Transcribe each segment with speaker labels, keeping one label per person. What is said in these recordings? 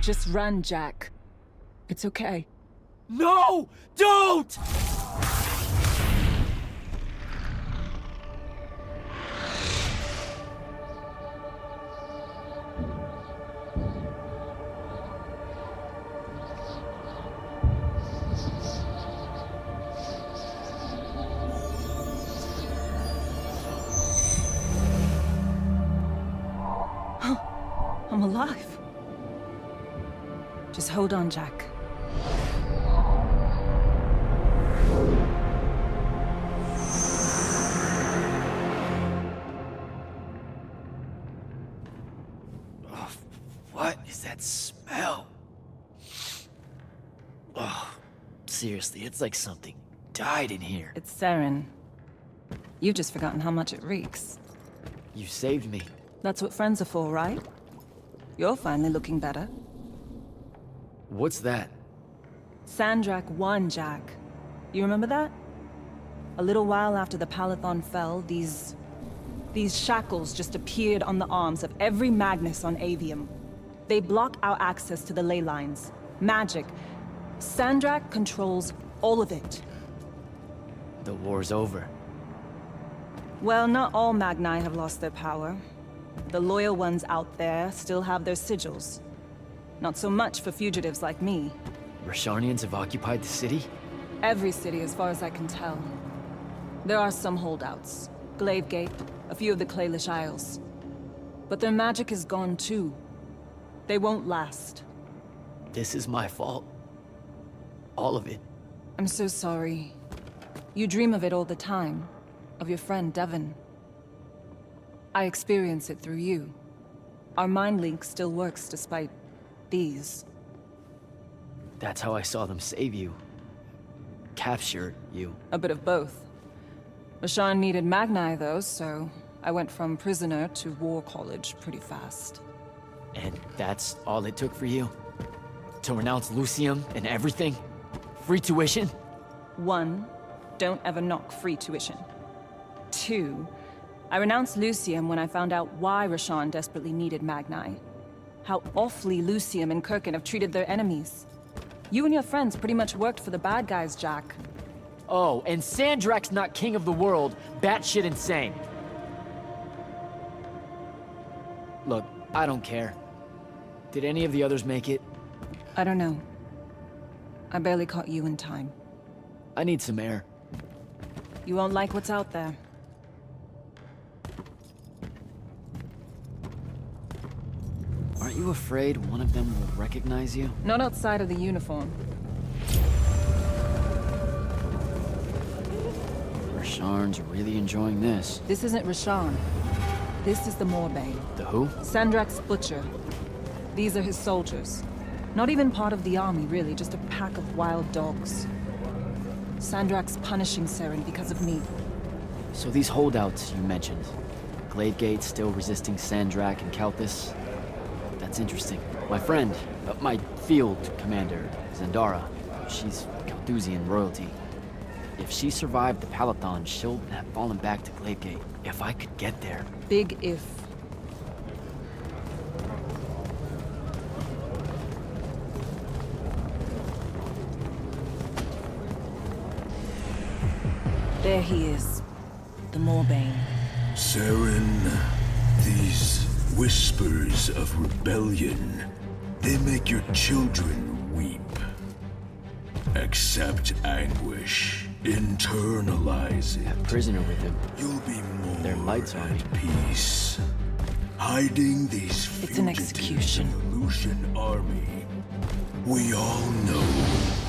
Speaker 1: Just run, Jack. It's okay.
Speaker 2: No! Don't!
Speaker 1: I'm alive. Just hold on, Jack.
Speaker 2: Oh, what is that smell? Oh, seriously, it's like something died in here.
Speaker 1: It's sarin. You've just forgotten how much it reeks.
Speaker 2: You saved me.
Speaker 1: That's what friends are for, right? You're finally looking better.
Speaker 2: What's that?
Speaker 1: Sandrak won, Jack. You remember that? A little while after the Palathon fell, these shackles just appeared on the arms of every Magnus on Aveum. They block our access to the ley lines. Magic. Sandrak controls all of it.
Speaker 2: The war's over.
Speaker 1: Well, not all Magni have lost their power. The loyal ones out there still have their sigils. Not so much for fugitives like me.
Speaker 2: Rosharnians have occupied the city?
Speaker 1: Every city, as far as I can tell. There are some holdouts. Glaivegate, a few of the Claylish Isles. But their magic is gone too. They won't last.
Speaker 2: This is my fault. All of it.
Speaker 1: I'm so sorry. You dream of it all the time. Of your friend, Devon. I experience it through you. Our mind link still works despite these.
Speaker 2: That's how I saw them save you. Capture you.
Speaker 1: A bit of both. Rashawn needed Magni, though, so I went from prisoner to war college pretty fast.
Speaker 2: And that's all it took for you? To renounce Lucium and everything? Free tuition?
Speaker 1: 1, don't ever knock free tuition. 2, I renounced Lucium when I found out why Rashawn desperately needed Magni. How awfully Lucium and Kirkin have treated their enemies. You and your friends pretty much worked for the bad guys, Jack.
Speaker 2: Oh, and Sandrak's not king of the world. Batshit insane. Look, I don't care. Did any of the others make it?
Speaker 1: I don't know. I barely caught you in time.
Speaker 2: I need some air.
Speaker 1: You won't like what's out there.
Speaker 2: Aren't you afraid one of them will recognize you?
Speaker 1: Not outside of the uniform.
Speaker 2: Rasharn's really enjoying this.
Speaker 1: This isn't Rashawn. This is the Moorbane.
Speaker 2: The who?
Speaker 1: Sandrak's butcher. These are his soldiers. Not even part of the army, really, just a pack of wild dogs. Sandrak's punishing Saren because of me.
Speaker 2: So these holdouts you mentioned, Glaivegate still resisting Sandrak and Kalthus? That's interesting. My friend, my field commander, Zendara, she's Kalthusian royalty. If she survived the Palathon, she'll have fallen back to Glaivegate. If I could get there.
Speaker 1: Big if. There he is. The Moorbane.
Speaker 3: Saren, these whispers of rebellion, they make your children weep. Accept anguish. Internalize it.
Speaker 2: Prisoner with him.
Speaker 3: You'll be more
Speaker 2: Their lights on.
Speaker 3: at peace. Hiding these
Speaker 1: It's an
Speaker 3: fugitives
Speaker 1: execution.
Speaker 3: in the Lucian army. We all know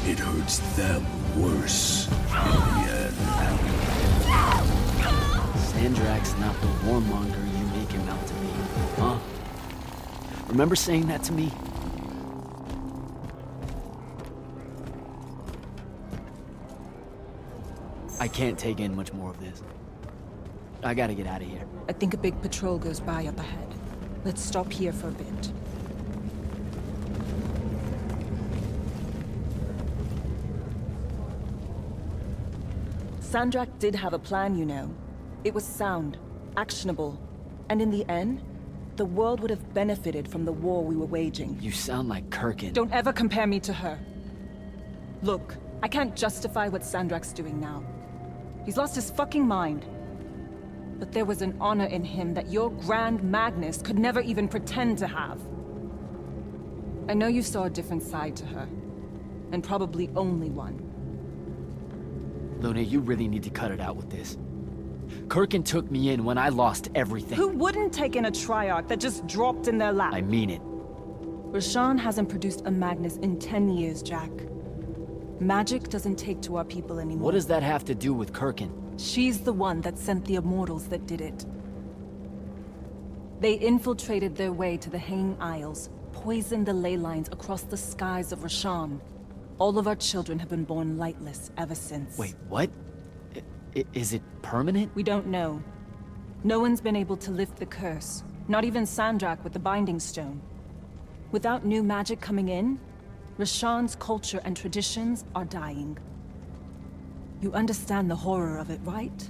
Speaker 3: it hurts them worse in the end.
Speaker 2: Sandrak's not the warmonger you make him out to be, huh? Remember saying that to me? I can't take in much more of this. I gotta get out of here.
Speaker 1: I think a big patrol goes by up ahead. Let's stop here for a bit. Sandrak did have a plan, you know. It was sound, actionable, and in the end, the world would have benefited from the war we were waging.
Speaker 2: You sound like Kirkin.
Speaker 1: Don't ever compare me to her. Look, I can't justify what Sandrak's doing now. He's lost his fucking mind. But there was an honor in him that your Grand Magnus could never even pretend to have. I know you saw a different side to her. And probably only one.
Speaker 2: Luna, you really need to cut it out with this. Kirkin took me in when I lost everything.
Speaker 1: Who wouldn't take in a Triarch that just dropped in their lap?
Speaker 2: I mean it.
Speaker 1: Roshan hasn't produced a Magnus in 10 years, Jack. Magic doesn't take to our people anymore.
Speaker 2: What does that have to do with Kirkin?
Speaker 1: She's the one that sent the Immortals that did it. They infiltrated their way to the Hanging Isles, poisoned the ley lines across the skies of Roshan. All of our children have been born lightless ever since.
Speaker 2: Wait, what? Is it permanent?
Speaker 1: We don't know. No one's been able to lift the curse. Not even Sandrak with the Binding Stone. Without new magic coming in, Roshan's culture and traditions are dying. You understand the horror of it, right?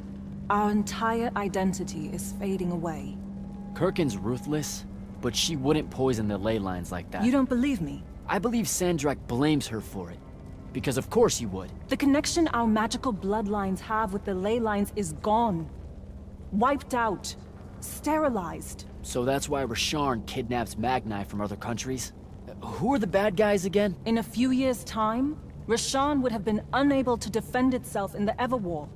Speaker 1: Our entire identity is fading away.
Speaker 2: Kirkin's ruthless, but she wouldn't poison the ley lines like that.
Speaker 1: You don't believe me?
Speaker 2: I believe Sandrak blames her for it. Because of course he would.
Speaker 1: The connection our magical bloodlines have with the ley lines is gone. Wiped out. Sterilized.
Speaker 2: So that's why Roshan kidnaps Magni from other countries? Who are the bad guys again?
Speaker 1: In a few years' time, Roshan would have been unable to defend itself in the Everwar.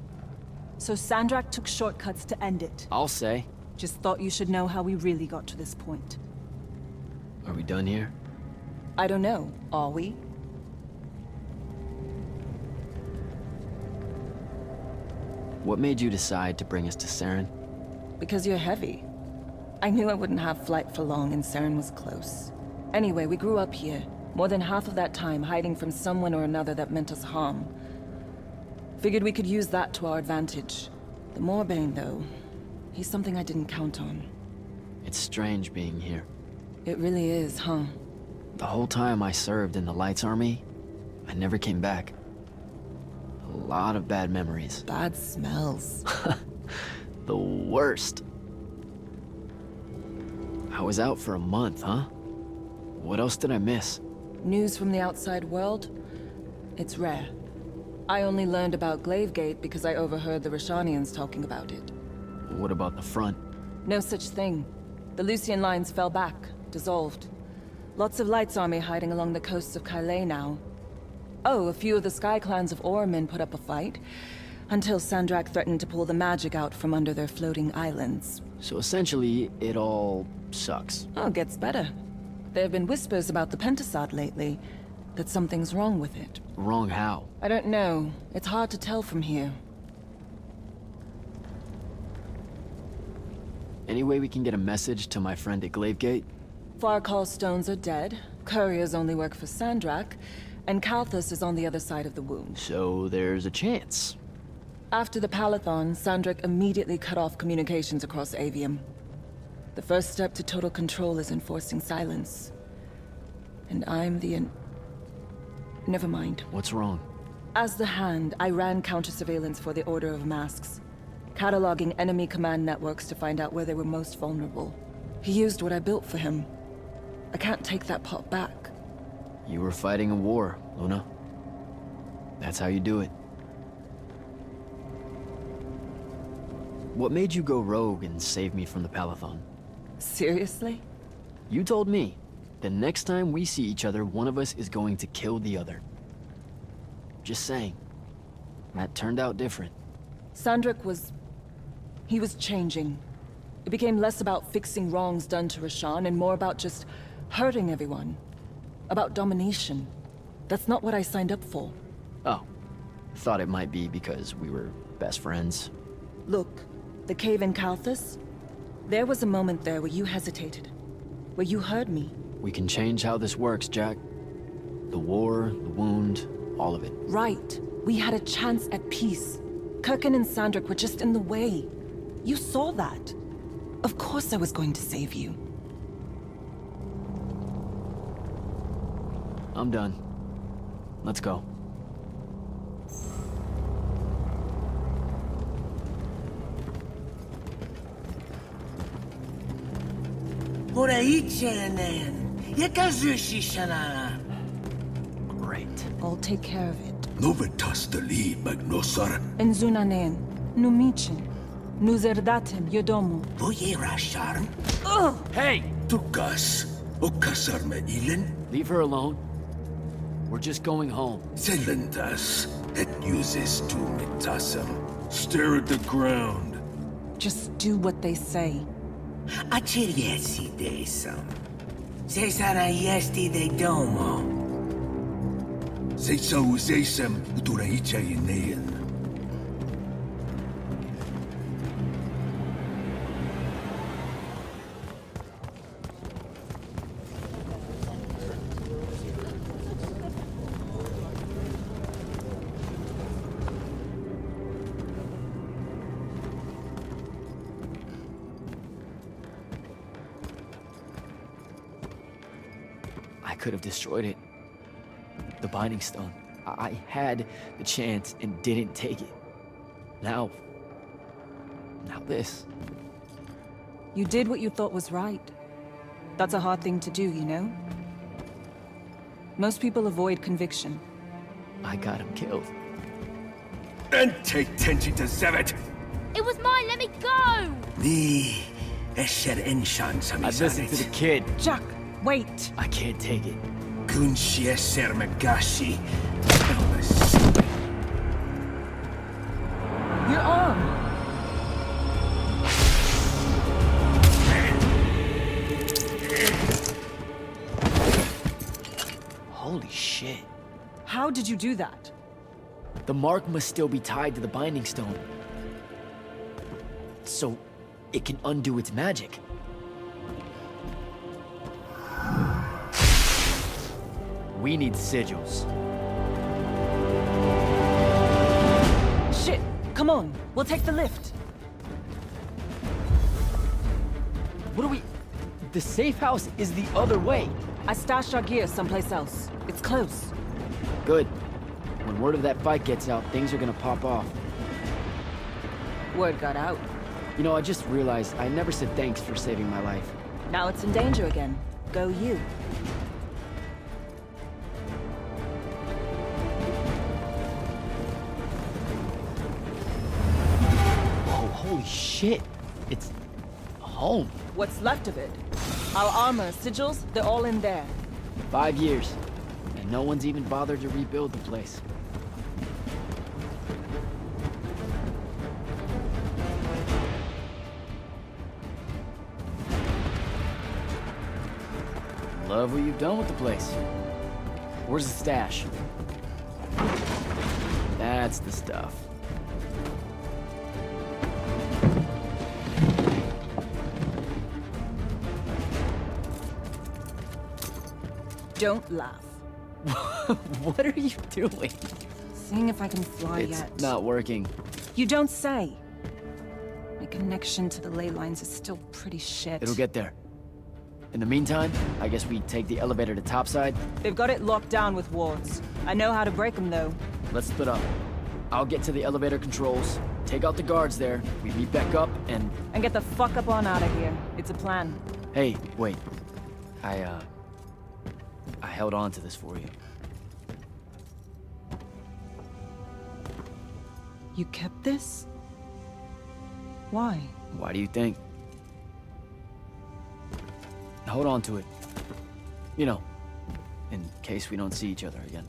Speaker 1: So Sandrak took shortcuts to end it.
Speaker 2: I'll say.
Speaker 1: Just thought you should know how we really got to this point.
Speaker 2: Are we done here?
Speaker 1: I don't know. Are we?
Speaker 2: What made you decide to bring us to Saren?
Speaker 1: Because you're heavy. I knew I wouldn't have flight for long and Saren was close. Anyway, we grew up here. More than half of that time hiding from someone or another that meant us harm. Figured we could use that to our advantage. The Moorbane, though, he's something I didn't count on.
Speaker 2: It's strange being here.
Speaker 1: It really is, huh?
Speaker 2: The whole time I served in the Lights Army, I never came back. A lot of bad memories.
Speaker 1: Bad smells.
Speaker 2: The worst. I was out for a month, huh? What else did I miss?
Speaker 1: News from the outside world? It's rare. I only learned about Glaivegate because I overheard the Roshanians talking about it.
Speaker 2: What about the front?
Speaker 1: No such thing. The Lucian lines fell back, dissolved. Lots of Lights Army hiding along the coasts of Kylay now. Oh, a few of the Sky Clans of Orman put up a fight, until Sandrak threatened to pull the magic out from under their floating islands.
Speaker 2: So essentially, it all sucks.
Speaker 1: Oh, it gets better. There have been whispers about the Pentasod lately, that something's wrong with it.
Speaker 2: Wrong how?
Speaker 1: I don't know. It's hard to tell from here.
Speaker 2: Any way we can get a message to my friend at Glaivegate?
Speaker 1: Farkall stones are dead, couriers only work for Sandrak, and Kalthus is on the other side of the wound.
Speaker 2: So there's a chance.
Speaker 1: After the Palathon, Sandrak immediately cut off communications across Aveum. The first step to total control is enforcing silence. And I'm the Never mind.
Speaker 2: What's wrong?
Speaker 1: As the Hand, I ran counter-surveillance for the Order of Masks, cataloging enemy command networks to find out where they were most vulnerable. He used what I built for him. I can't take that pot back.
Speaker 2: You were fighting a war, Luna. That's how you do it. What made you go rogue and save me from the Palathon?
Speaker 1: Seriously?
Speaker 2: You told me. The next time we see each other, one of us is going to kill the other. Just saying. That turned out different.
Speaker 1: Sandrak was... he was changing. It became less about fixing wrongs done to Roshan and more about just hurting everyone. About domination. That's not what I signed up for.
Speaker 2: Oh. Thought it might be because we were best friends.
Speaker 1: Look, the cave in Kalthus? There was a moment there where you hesitated. Where you heard me.
Speaker 2: We can change how this works, Jack. The war, the wound, all of it.
Speaker 1: Right. We had a chance at peace. Kirkin and Sandrak were just in the way. You saw that. Of course I was going to save you.
Speaker 2: I'm done. Let's go. Great.
Speaker 1: I'll take care of it.
Speaker 3: Novetastali magnosar.
Speaker 1: Enzunanen, numichin, nuzerdatem yodomu.
Speaker 3: Boyerasharn.
Speaker 2: Hey!
Speaker 3: Tukas. Okasarme ilen.
Speaker 2: Leave her alone. We're just going home.
Speaker 3: Zelentas. Et uses tu mitasam. Stare at the ground.
Speaker 1: Just do what they say.
Speaker 4: Achiriesi desam. Cesara yesti de domo.
Speaker 3: Seisau seisem uturaicha inean.
Speaker 2: I could have destroyed it. The Binding Stone. I had the chance and didn't take it. Now this.
Speaker 1: You did what you thought was right. That's a hard thing to do, you know? Most people avoid conviction.
Speaker 2: I got him killed.
Speaker 3: And take tenchi to Zevet.
Speaker 5: It was mine, let me go!
Speaker 3: Ni esher enshan
Speaker 2: I listened to the kid.
Speaker 1: Jack, wait!
Speaker 2: I can't take it.
Speaker 3: Kunshi eser magashi.
Speaker 1: Your arm!
Speaker 2: Holy shit.
Speaker 1: How did you do that?
Speaker 2: The mark must still be tied to the Binding Stone. So it can undo its magic. We need sigils.
Speaker 1: Shit! Come on, we'll take the lift.
Speaker 2: What do we... The safe house is the other way.
Speaker 1: I stashed our gear someplace else. It's close.
Speaker 2: Good. When word of that fight gets out, things are gonna pop off.
Speaker 1: Word got out.
Speaker 2: You know, I just realized I never said thanks for saving my life.
Speaker 1: Now it's in danger again. Go you.
Speaker 2: Whoa, holy shit. It's... home.
Speaker 1: What's left of it? Our armor, sigils, they're all in there.
Speaker 2: 5 years. And no one's even bothered to rebuild the place. Love what you've done with the place. Where's the stash? That's the stuff.
Speaker 1: Don't laugh.
Speaker 2: What are you doing?
Speaker 1: Seeing if I can fly
Speaker 2: It's
Speaker 1: yet.
Speaker 2: not working.
Speaker 1: You don't say. My connection to the ley lines is still pretty shit.
Speaker 2: It'll get there. In the meantime, I guess we take the elevator to topside.
Speaker 1: They've got it locked down with wards. I know how to break them, though.
Speaker 2: Let's split up. I'll get to the elevator controls, take out the guards there, we meet back up, and...
Speaker 1: And get the fuck up on out of here. It's a plan.
Speaker 2: Hey, wait. I held on to this for you.
Speaker 1: You kept this? Why?
Speaker 2: Why do you think? Hold on to it. You know, in case we don't see each other again.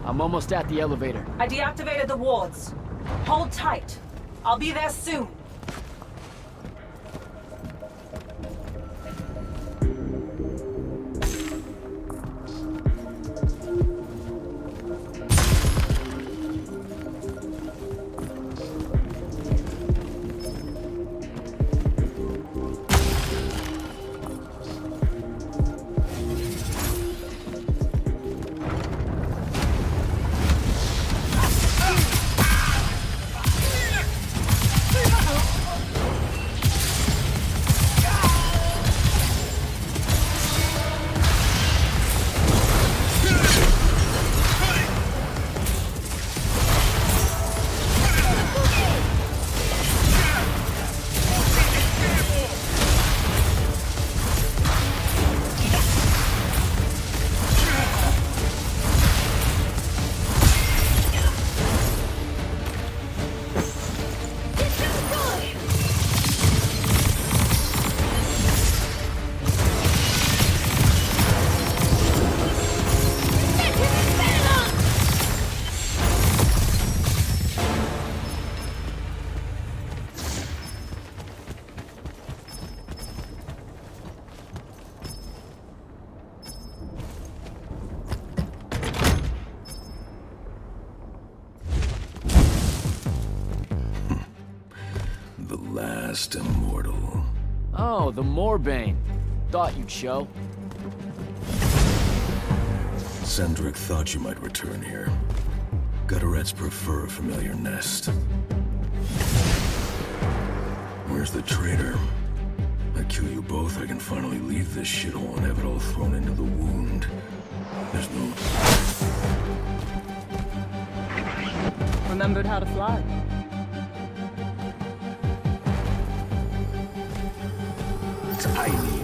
Speaker 2: I'm almost at the elevator.
Speaker 1: I deactivated the wards. Hold tight. I'll be there soon.
Speaker 3: The last immortal.
Speaker 2: Oh, the Moorbane. Thought you'd show.
Speaker 3: Sandrak thought you might return here. Gutterets prefer a familiar nest. Where's the traitor? I kill you both, I can finally leave this shithole and have it all thrown into the wound. There's no...
Speaker 1: Remembered how to fly.
Speaker 3: Tiny.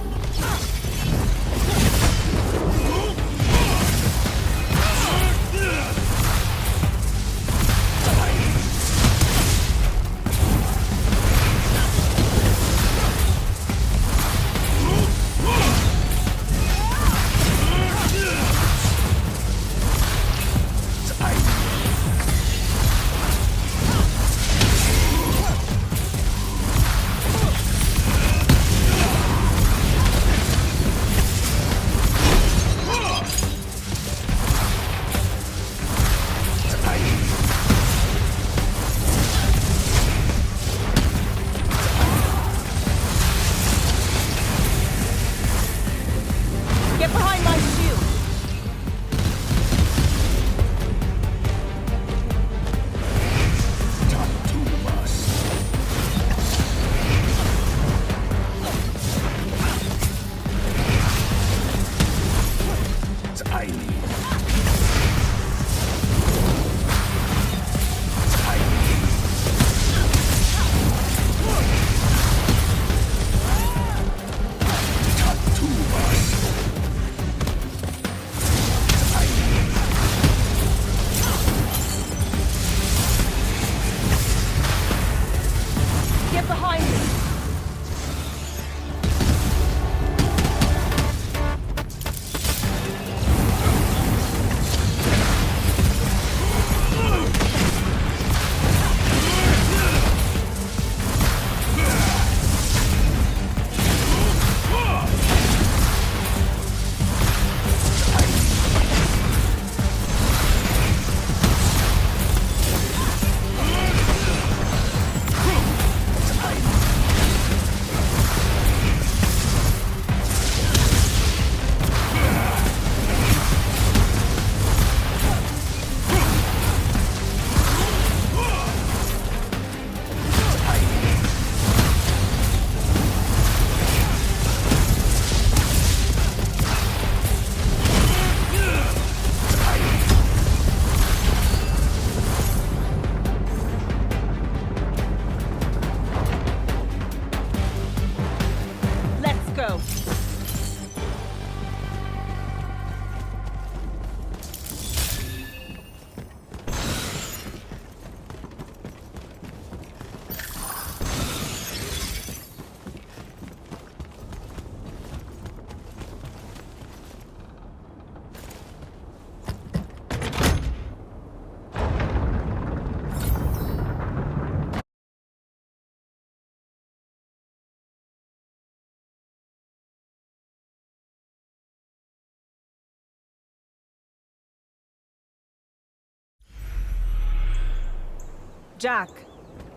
Speaker 1: Jack,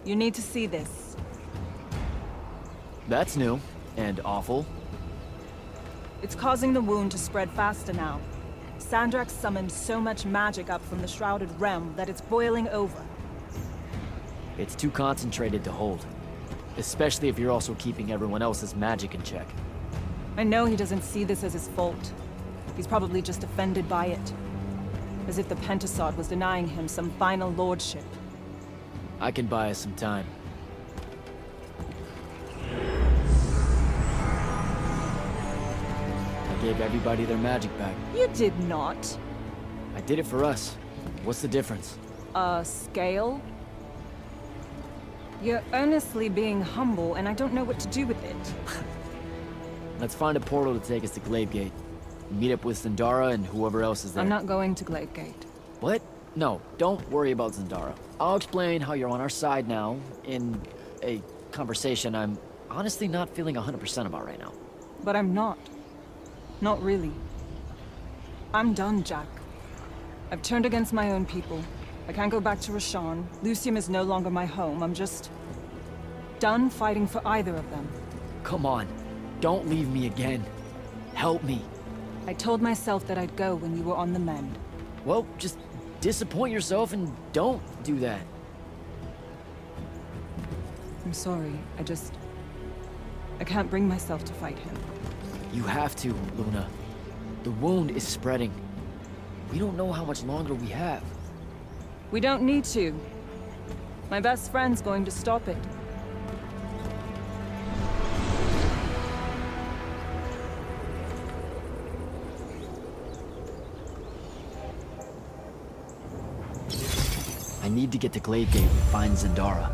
Speaker 1: you need to see this.
Speaker 2: That's new. And awful.
Speaker 1: It's causing the wound to spread faster now. Sandrak summoned so much magic up from the Shrouded realm that it's boiling over.
Speaker 2: It's too concentrated to hold. Especially if you're also keeping everyone else's magic in check.
Speaker 1: I know he doesn't see this as his fault. He's probably just offended by it. As if the Pentasod was denying him some final lordship.
Speaker 2: I can buy us some time. I gave everybody their magic back.
Speaker 1: You did not.
Speaker 2: I did it for us. What's the difference?
Speaker 1: Scale? You're earnestly being humble, and I don't know what to do with it.
Speaker 2: Let's find a portal to take us to Glaivegate. Meet up with Zendara and whoever else is there.
Speaker 1: I'm not going to Glaivegate.
Speaker 2: What? No, don't worry about Zendara. I'll explain how you're on our side now, in a conversation I'm honestly not feeling 100% about right now.
Speaker 1: But I'm not. Not really. I'm done, Jack. I've turned against my own people. I can't go back to Rashawn. Lucium is no longer my home. I'm just... done fighting for either of them.
Speaker 2: Come on, don't leave me again. Help me.
Speaker 1: I told myself that I'd go when you were on the mend.
Speaker 2: Well, just disappoint yourself and don't do that.
Speaker 1: I'm sorry. I can't bring myself to fight him.
Speaker 2: You have to, Luna. The wound is spreading. We don't know how much longer we have.
Speaker 1: We don't need to. My best friend's going to stop it.
Speaker 2: I need to get to Glaivegate and find Zendara.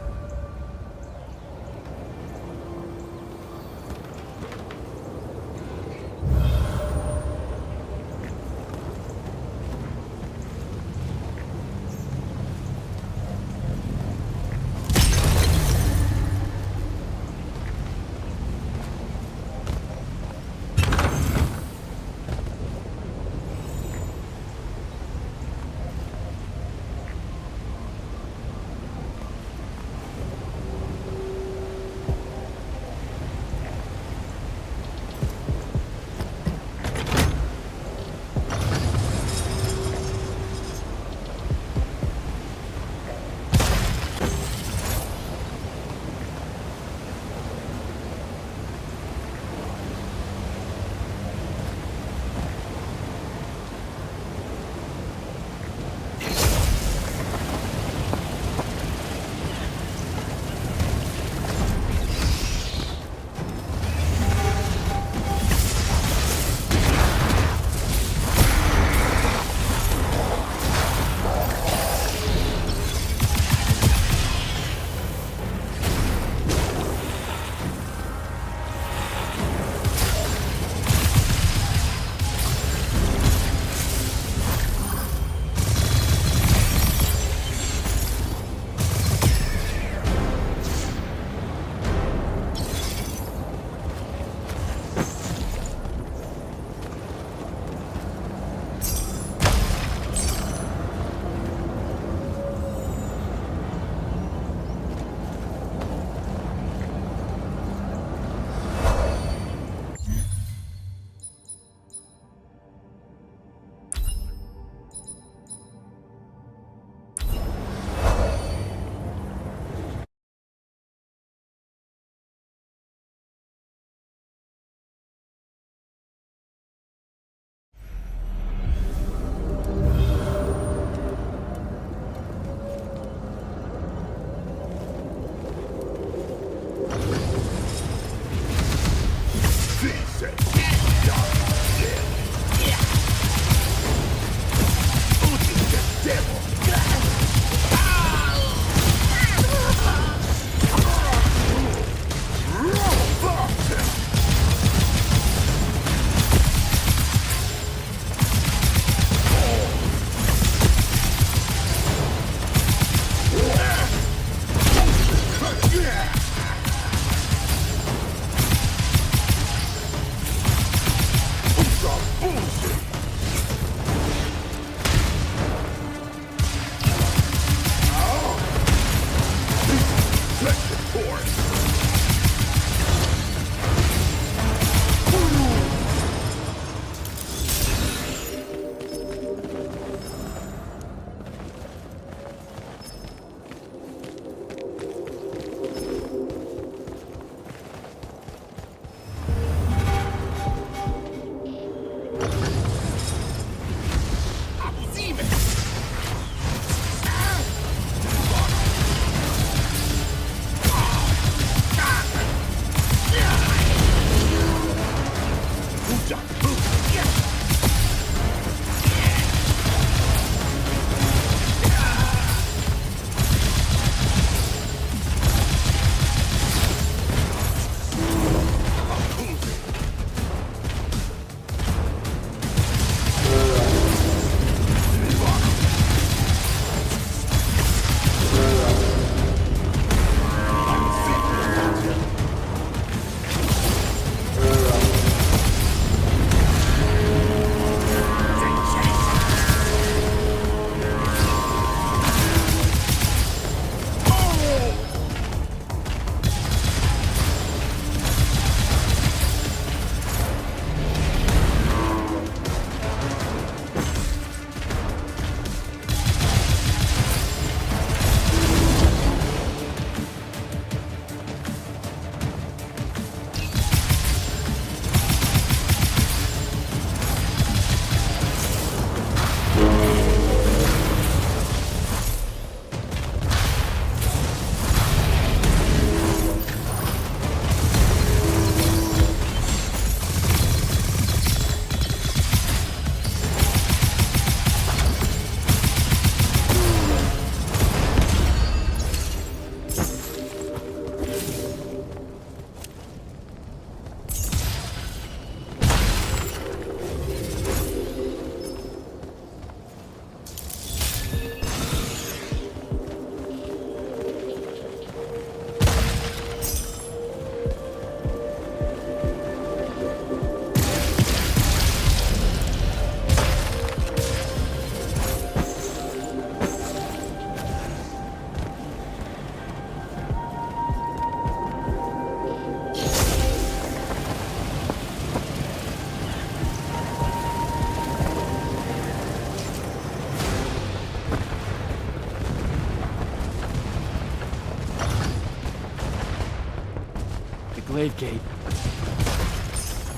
Speaker 2: Glaivegate.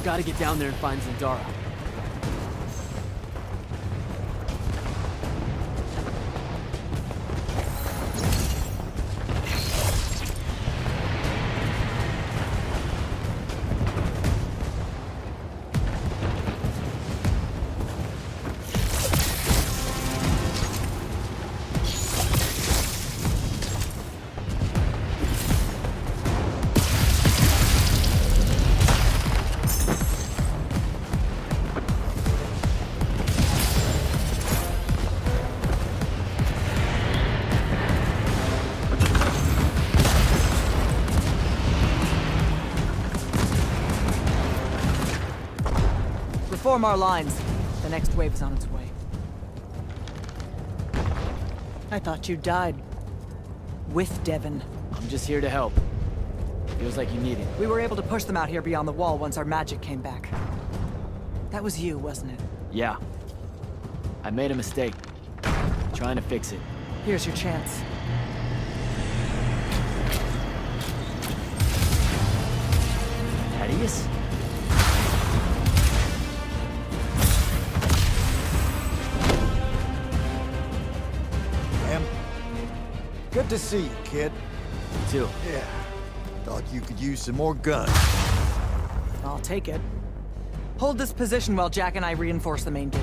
Speaker 2: Gotta get down there and find Zendara.
Speaker 6: Reform our lines. The next wave's on its way. I thought you died. With Devon.
Speaker 2: I'm just here to help. Feels like you need it.
Speaker 6: We were able to push them out here beyond the wall once our magic came back. That was you, wasn't it?
Speaker 2: Yeah. I made a mistake. Trying to fix it.
Speaker 6: Here's your chance.
Speaker 2: Thaddeus?
Speaker 7: Good to see you, kid.
Speaker 2: You too.
Speaker 7: Yeah. Thought you could use some more guns.
Speaker 6: I'll take it. Hold this position while Jack and I reinforce the main gate.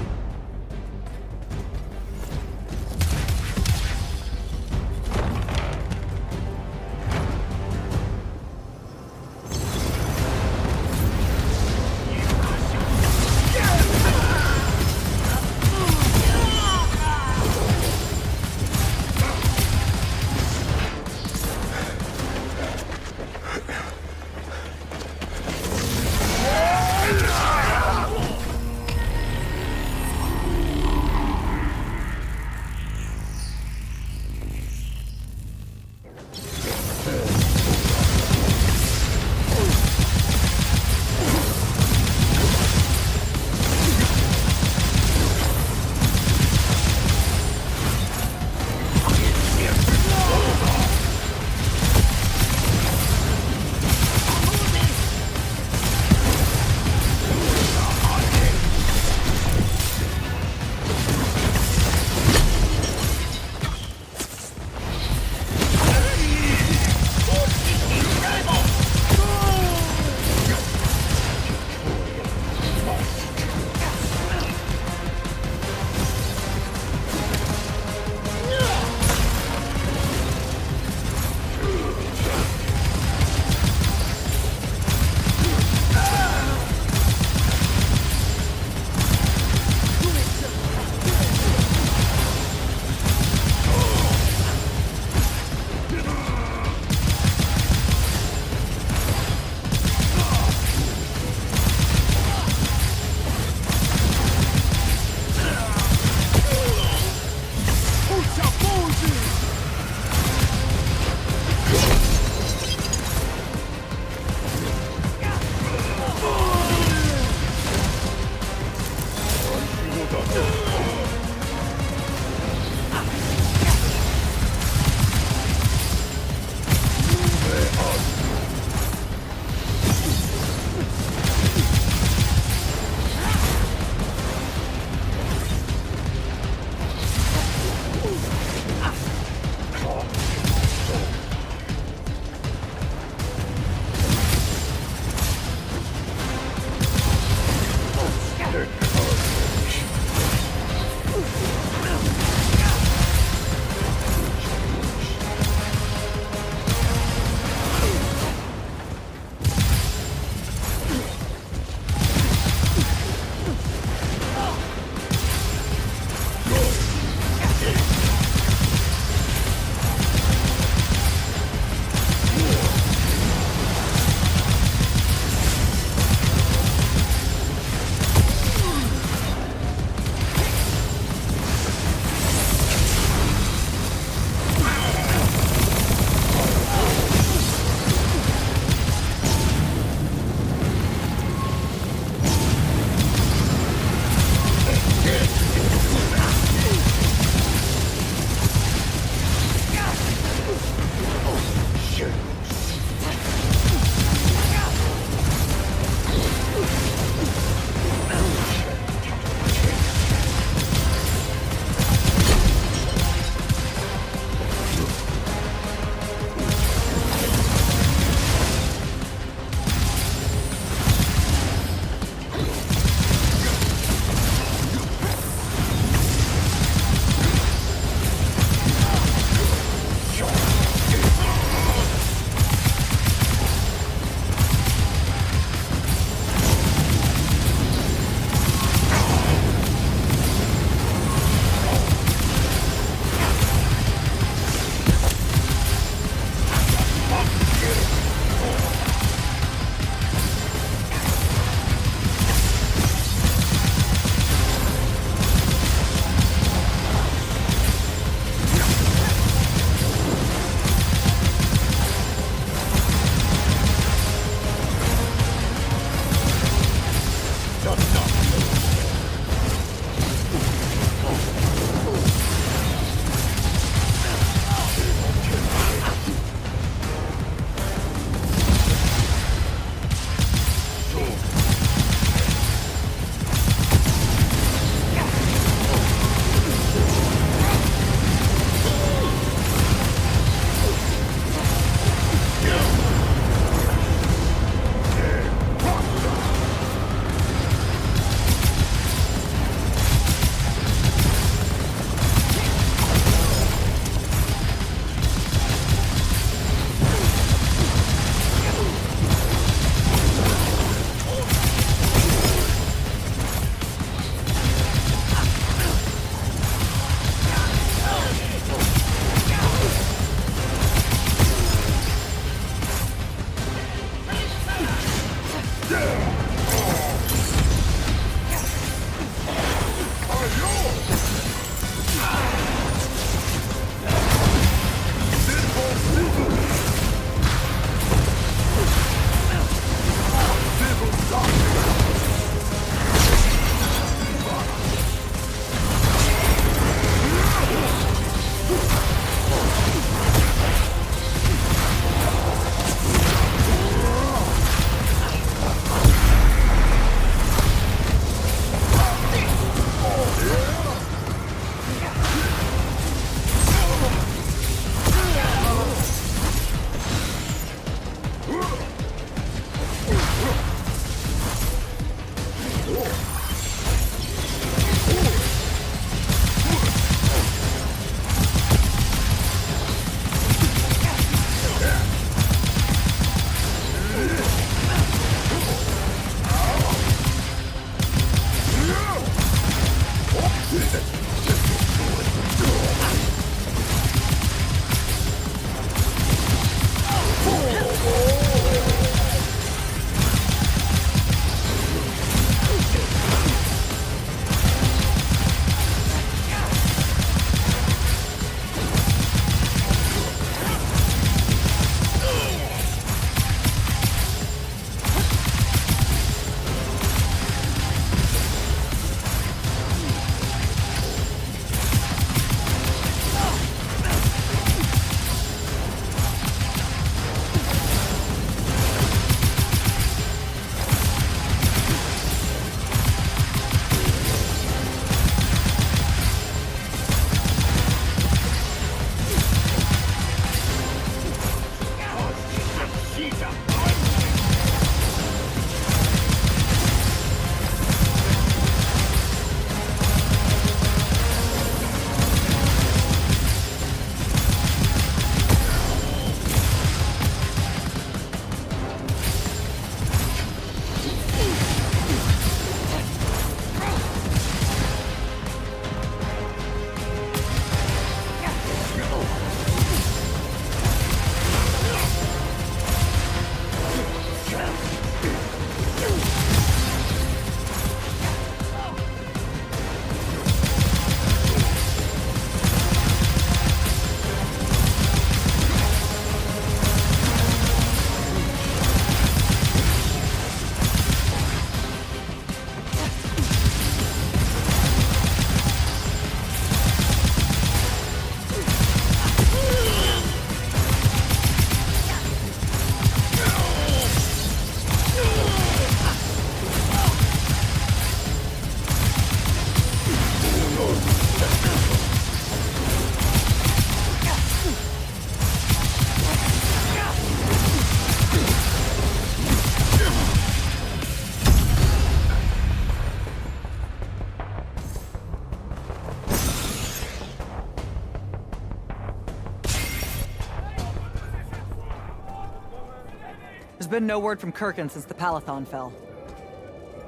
Speaker 6: There's been no word from Kirkin since the Palathon fell.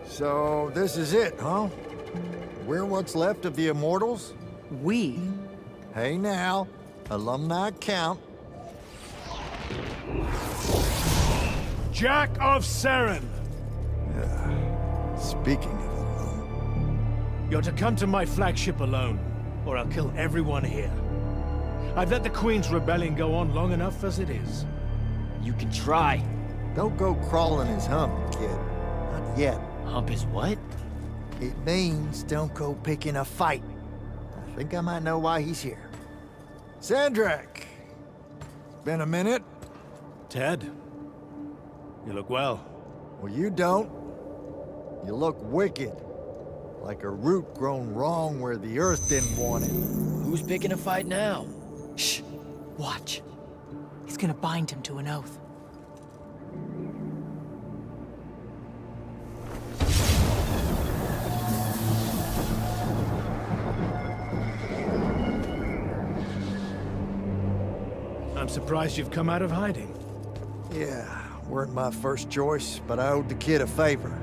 Speaker 7: So, this is it, huh? We're what's left of the Immortals?
Speaker 6: We?
Speaker 7: Hey now, alumni count.
Speaker 8: Jack of Saren!
Speaker 7: Speaking of alum,
Speaker 8: You're to come to my flagship alone, or I'll kill everyone here. I've let the Queen's rebellion go on long enough as it is.
Speaker 2: You can try.
Speaker 7: don't go crawling his hump, kid. Not yet.
Speaker 2: Hump is what?
Speaker 7: It means don't go picking a fight. I think I might know why he's here. Sandrak! It's been a minute.
Speaker 8: Ted, you look well.
Speaker 7: Well, you don't. You look wicked. Like a root grown wrong where the earth didn't want it.
Speaker 2: Who's picking a fight now?
Speaker 6: Shh. Watch. He's gonna bind him to an oath.
Speaker 8: I'm surprised you've come out of hiding.
Speaker 7: Yeah, weren't my first choice, but I owed the kid a favor.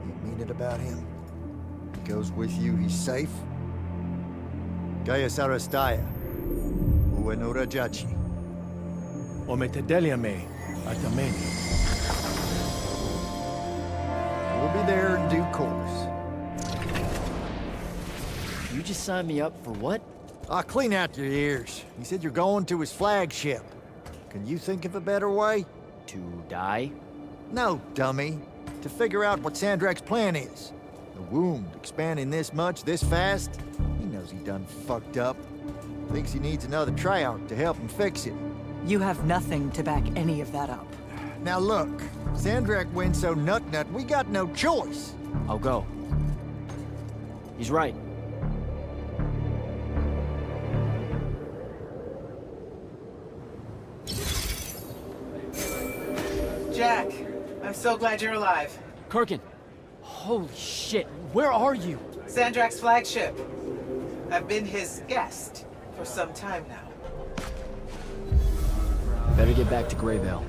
Speaker 7: You mean it about him? He goes with you, he's safe? Gaya Sarastaya. Uenura Jachi.
Speaker 8: O me te deliame, atameni.
Speaker 7: We'll be there in due course.
Speaker 2: You just signed me up for what?
Speaker 7: I'll clean out your ears. He said you're going to his flagship. Can you think of a better way?
Speaker 2: To die?
Speaker 7: No, dummy. To figure out what Sandrak's plan is. The wound expanding this much, this fast? He knows he done fucked up. Thinks he needs another tryout to help him fix it.
Speaker 6: You have nothing to back any of that up.
Speaker 7: Now look, Sandrak wins so nut-nut, we got no choice.
Speaker 2: I'll go. He's right.
Speaker 9: Jack, I'm so glad you're alive.
Speaker 2: Kirkin! Holy shit, where are you?
Speaker 9: Sandrak's flagship. I've been his guest for some time now.
Speaker 2: Better get back to Greyvale.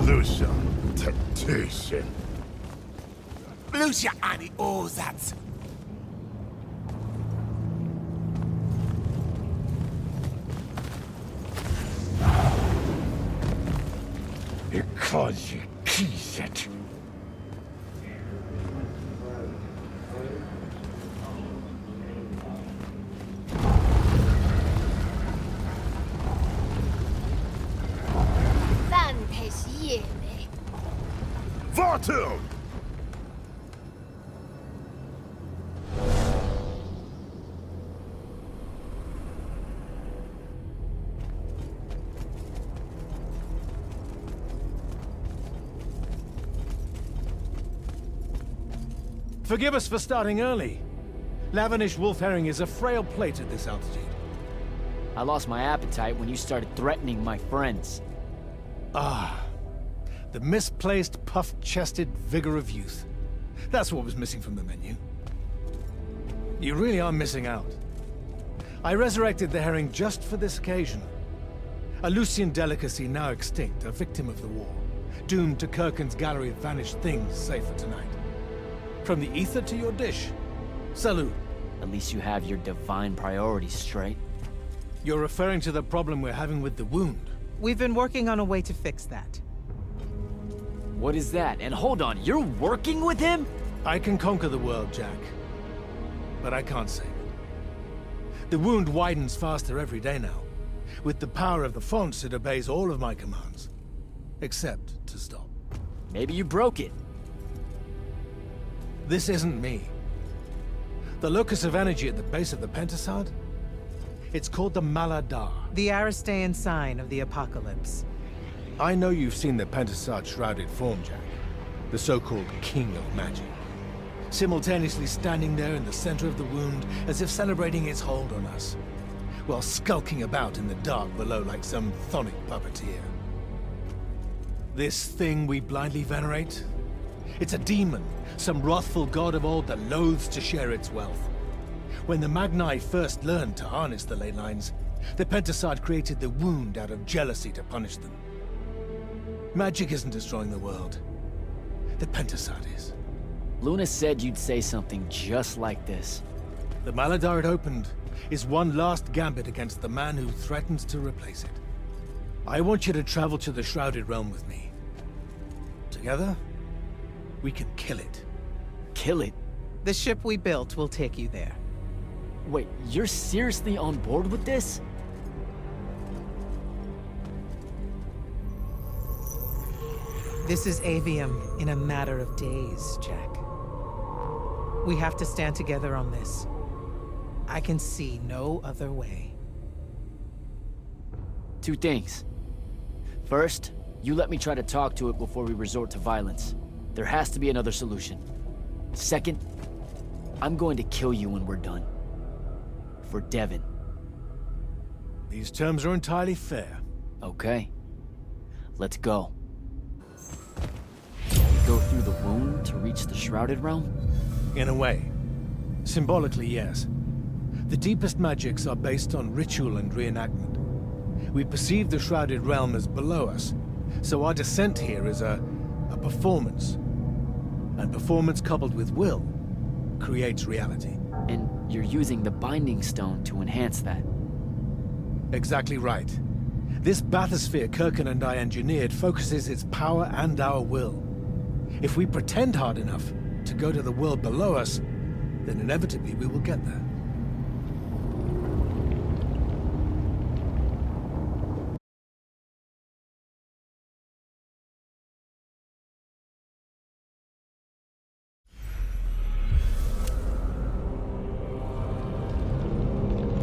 Speaker 3: Lucia, temptation.
Speaker 4: Lucia ani ozat.
Speaker 3: Because you keys it. Vartum!
Speaker 8: Forgive us for starting early. Lavinish wolf herring is a frail plate at this altitude.
Speaker 2: I lost my appetite when you started threatening my friends.
Speaker 8: Ah, the misplaced, puff-chested vigor of youth. That's what was missing from the menu. You really are missing out. I resurrected the herring just for this occasion. A Lucian delicacy now extinct, a victim of the war. Doomed to Kirkin's gallery of vanished things, save for tonight. From the ether to your dish. Salute.
Speaker 2: At least you have your divine priorities straight.
Speaker 8: You're referring to the problem we're having with the wound.
Speaker 9: We've been working on a way to fix that.
Speaker 2: What is that? And hold on, you're working with him?
Speaker 8: I can conquer the world, Jack. But I can't save it. The wound widens faster every day now. With the power of the fonts, it obeys all of my commands. Except to stop.
Speaker 2: Maybe you broke it.
Speaker 8: This isn't me. The locus of energy at the base of the Pentasod? It's called the Mala-Dar.
Speaker 9: The Aristean sign of the apocalypse.
Speaker 8: I know you've seen the Pentasod shrouded form, Jack. The so-called King of Magic. Simultaneously standing there in the center of the wound, as if celebrating its hold on us, while skulking about in the dark below like some chthonic puppeteer. This thing we blindly venerate? It's a demon, some wrathful god of old that loathes to share its wealth. When the Magni first learned to harness the ley lines, the Pentasod created the wound out of jealousy to punish them. Magic isn't destroying the world. The Pentasod is.
Speaker 2: Luna said you'd say something just like this.
Speaker 8: The Mala-Dar it opened is one last gambit against the man who threatens to replace it. I want you to travel to the Shrouded Realm with me. Together, we can kill it.
Speaker 2: Kill it?
Speaker 9: The ship we built will take you there.
Speaker 2: Wait, you're seriously on board with this?
Speaker 9: This is Aveum in a matter of days, Jack. We have to stand together on this. I can see no other way.
Speaker 2: Two things. First, you let me try to talk to it before we resort to violence. There has to be another solution. Second, I'm going to kill you when we're done. For Devon.
Speaker 8: These terms are entirely fair.
Speaker 2: Okay. Let's go. We go through the wound to reach the Shrouded Realm?
Speaker 8: In a way. Symbolically, yes. The deepest magics are based on ritual and reenactment. We perceive the Shrouded Realm as below us, so our descent here is a performance. And performance coupled with will creates reality.
Speaker 2: And you're using the Binding Stone to enhance that.
Speaker 8: Exactly right. This bathysphere Kirkin and I engineered focuses its power and our will. If we pretend hard enough to go to the world below us, then inevitably we will get there.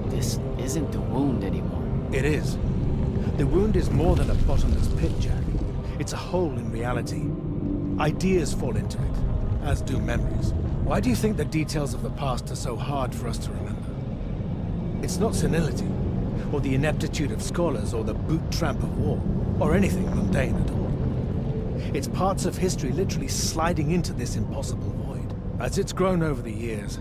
Speaker 2: This isn't the wound anymore.
Speaker 8: It is. The wound is more than a bottomless pit, Jack. It's a hole in reality. Ideas fall into it, as do memories. Why do you think the details of the past are so hard for us to remember? It's not senility, or the ineptitude of scholars, or the boot tramp of war, or anything mundane at all. It's parts of history literally sliding into this impossible void. As it's grown over the years,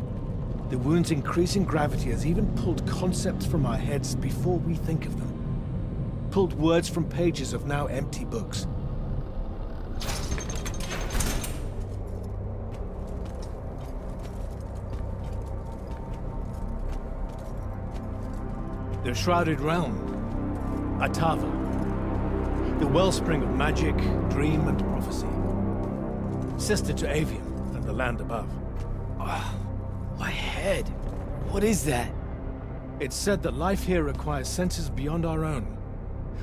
Speaker 8: the wound's increasing gravity has even pulled concepts from our heads before we think of them. Pulled words from pages of now empty books. The Shrouded Realm. Atava. The wellspring of magic, dream, and prophecy. Sister to Aveum and the land above.
Speaker 2: My head. What is that?
Speaker 8: It's said that life here requires senses beyond our own.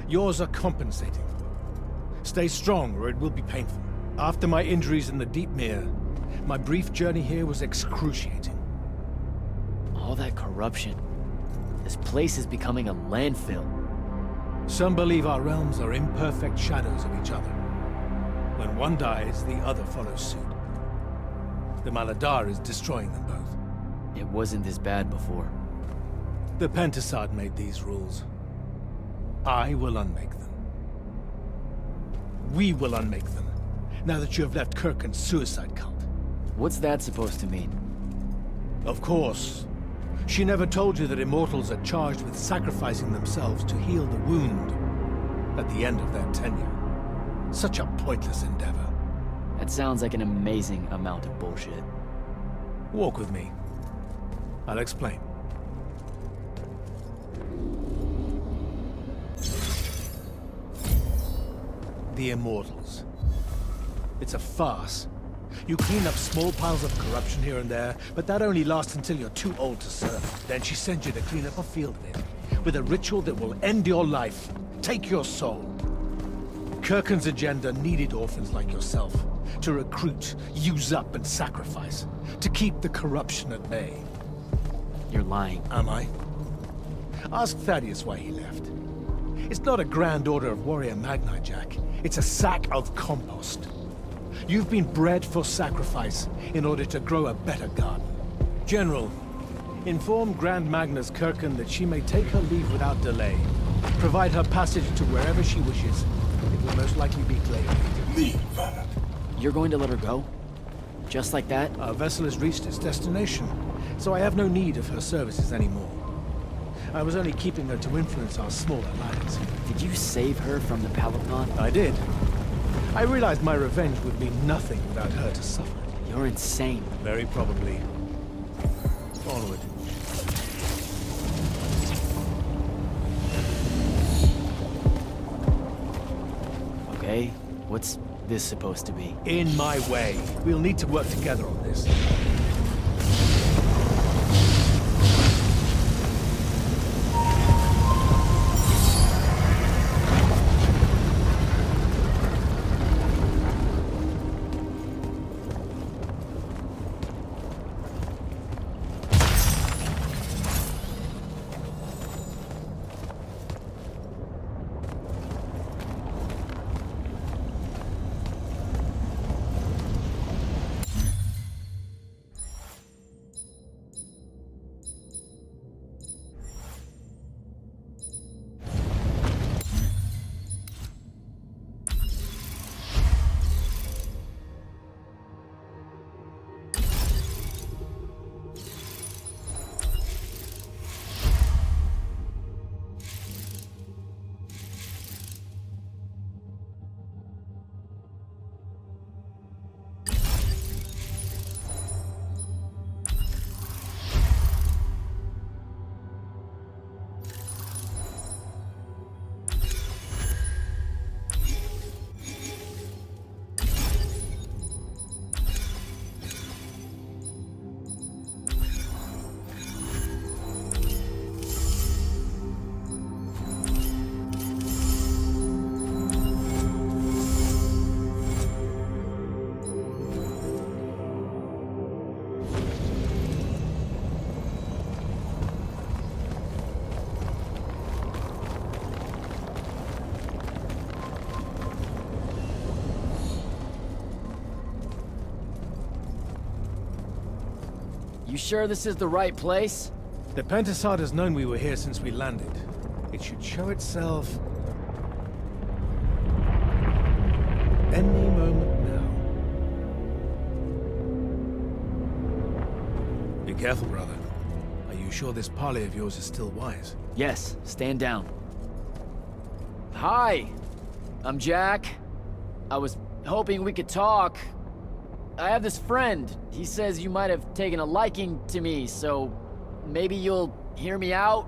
Speaker 8: Yours are compensating. Stay strong, or it will be painful. After my injuries in the Deep Mere, my brief journey here was excruciating.
Speaker 2: All that corruption. This place is becoming a landfill.
Speaker 8: Some believe our realms are imperfect shadows of each other. When one dies, the other follows suit. The Mala-Dar is destroying them both.
Speaker 2: It wasn't this bad before.
Speaker 8: The Pentasod made these rules. I will unmake them. We will unmake them, now that you have left Kirkin's suicide cult.
Speaker 2: What's that supposed to mean?
Speaker 8: Of course. She never told you that Immortals are charged with sacrificing themselves to heal the wound at the end of their tenure. Such a pointless endeavor.
Speaker 2: That sounds like an amazing amount of bullshit.
Speaker 8: Walk with me. I'll explain. The Immortals. It's a farce. You clean up small piles of corruption here and there, but that only lasts until you're too old to serve. Then she sends you to clean up a field of it, with a ritual that will end your life, take your soul. Kirken's agenda needed orphans like yourself, to recruit, use up, and sacrifice, to keep the corruption at bay.
Speaker 2: You're lying.
Speaker 8: Am I? Ask Thaddeus why he left. It's not a grand order of warrior magni, Jack. It's a sack of compost. You've been bred for sacrifice in order to grow a better garden. General, inform Grand Magnus Kirken that she may take her leave without delay. Provide her passage to wherever she wishes. It will most likely be Glaivegate.
Speaker 3: Leave, Valet.
Speaker 2: You're going to let her go? Just like that?
Speaker 8: Our vessel has reached its destination, so I have no need of her services anymore. I was only keeping her to influence our small alliance.
Speaker 2: Did you save her from the Palathan?
Speaker 8: I did. I realized my revenge would be nothing without her to suffer.
Speaker 2: You're insane.
Speaker 8: Very probably. Onward.
Speaker 2: Okay, what's this supposed to be?
Speaker 8: In my way. We'll need to work together on this.
Speaker 2: You sure this is the right place?
Speaker 8: The Pentasod has known we were here since we landed. It should show itself any moment now. Be careful, brother. Are you sure this parley of yours is still wise?
Speaker 2: Yes, stand down. Hi, I'm Jack. I was hoping we could talk. I have this friend. He says you might have taken a liking to me, so maybe you'll hear me out?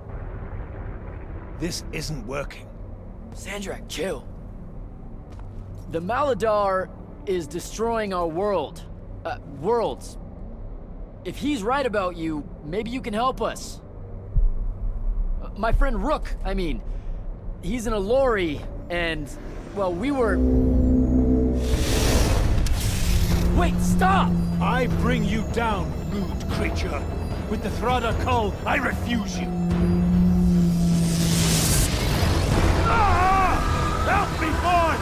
Speaker 8: This isn't working.
Speaker 2: Sandrak, chill. The Mala-Dar is destroying our world. Worlds. If he's right about you, maybe you can help us. My friend Rook, I mean. He's in a lorry, and, well, we were... Wait, stop!
Speaker 8: I bring you down, rude creature. With the Thrada Cull, I refuse you. Ah! Help me, boy!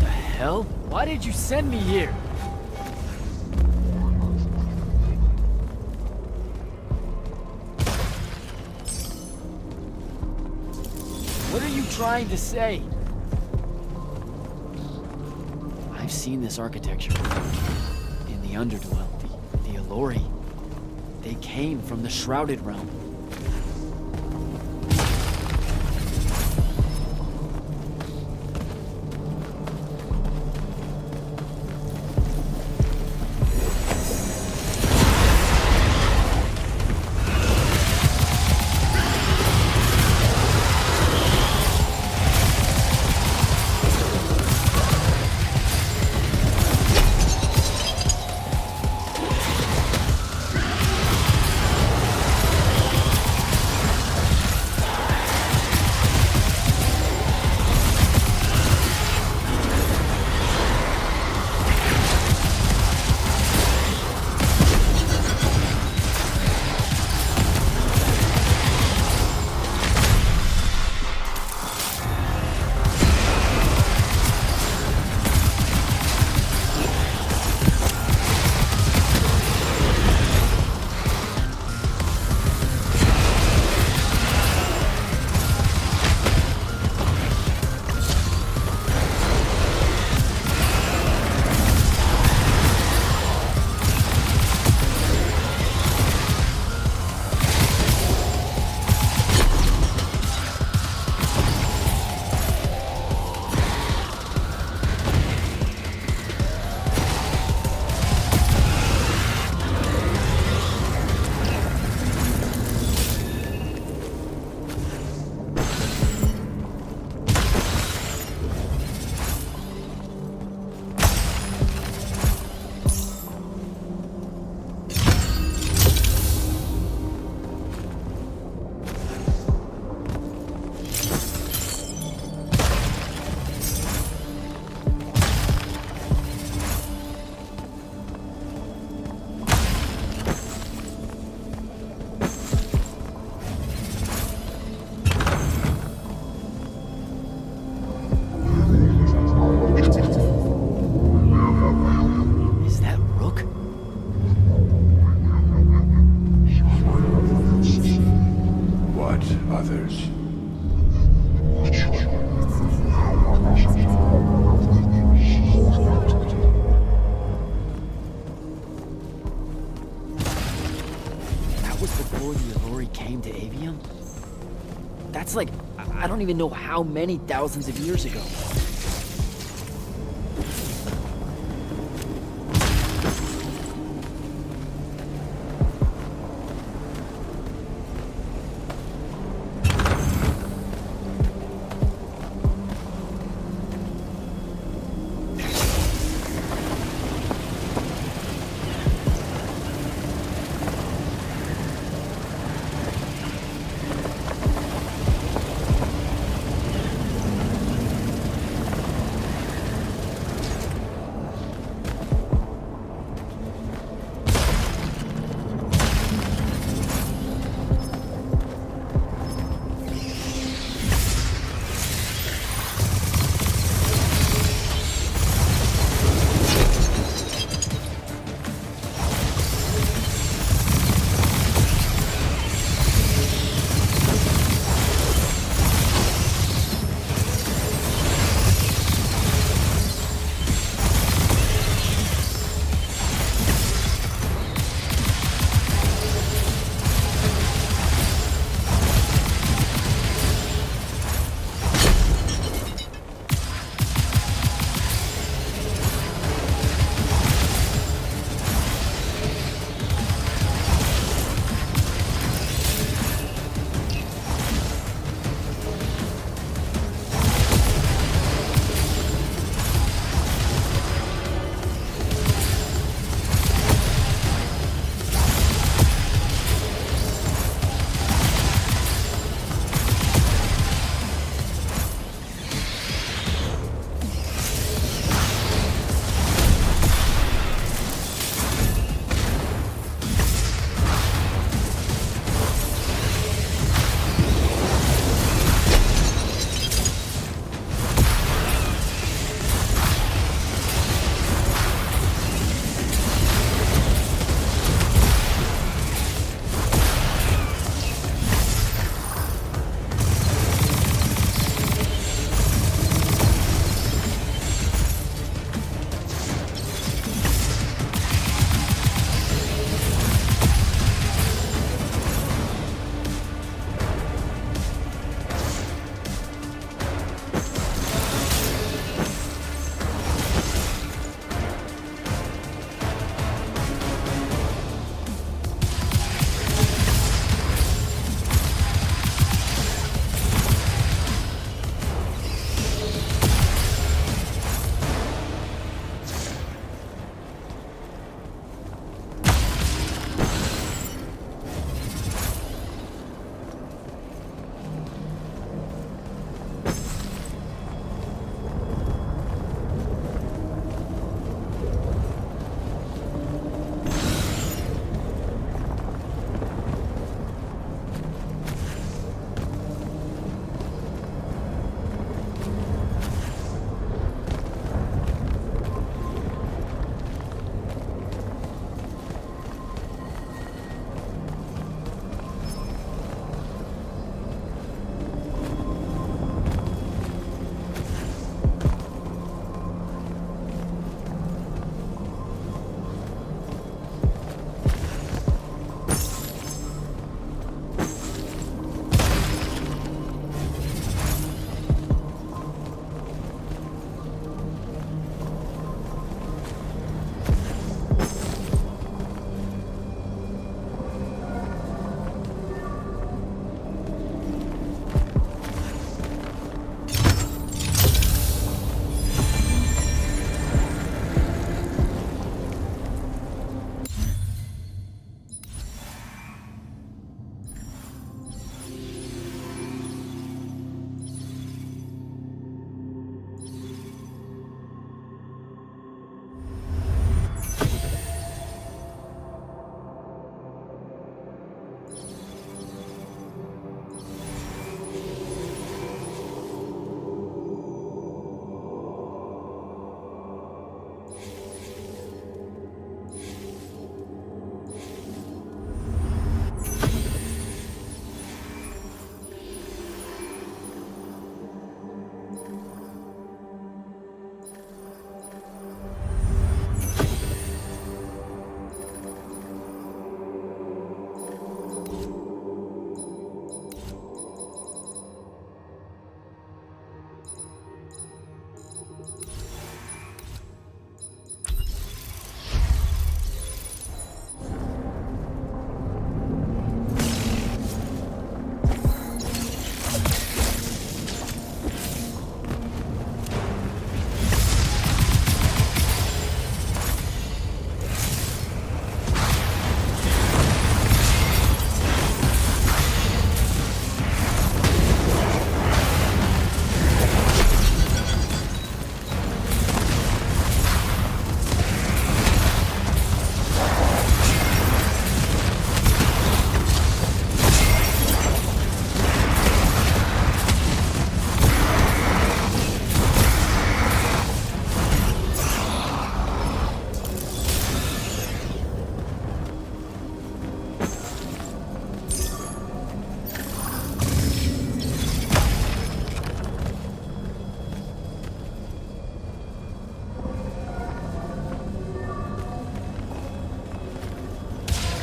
Speaker 2: The hell? Why did you send me here? What are you trying to say? I've seen this architecture before. In the Underdwell, the Allori. They came from the Shrouded realm. That's like, I don't even know how many thousands of years ago.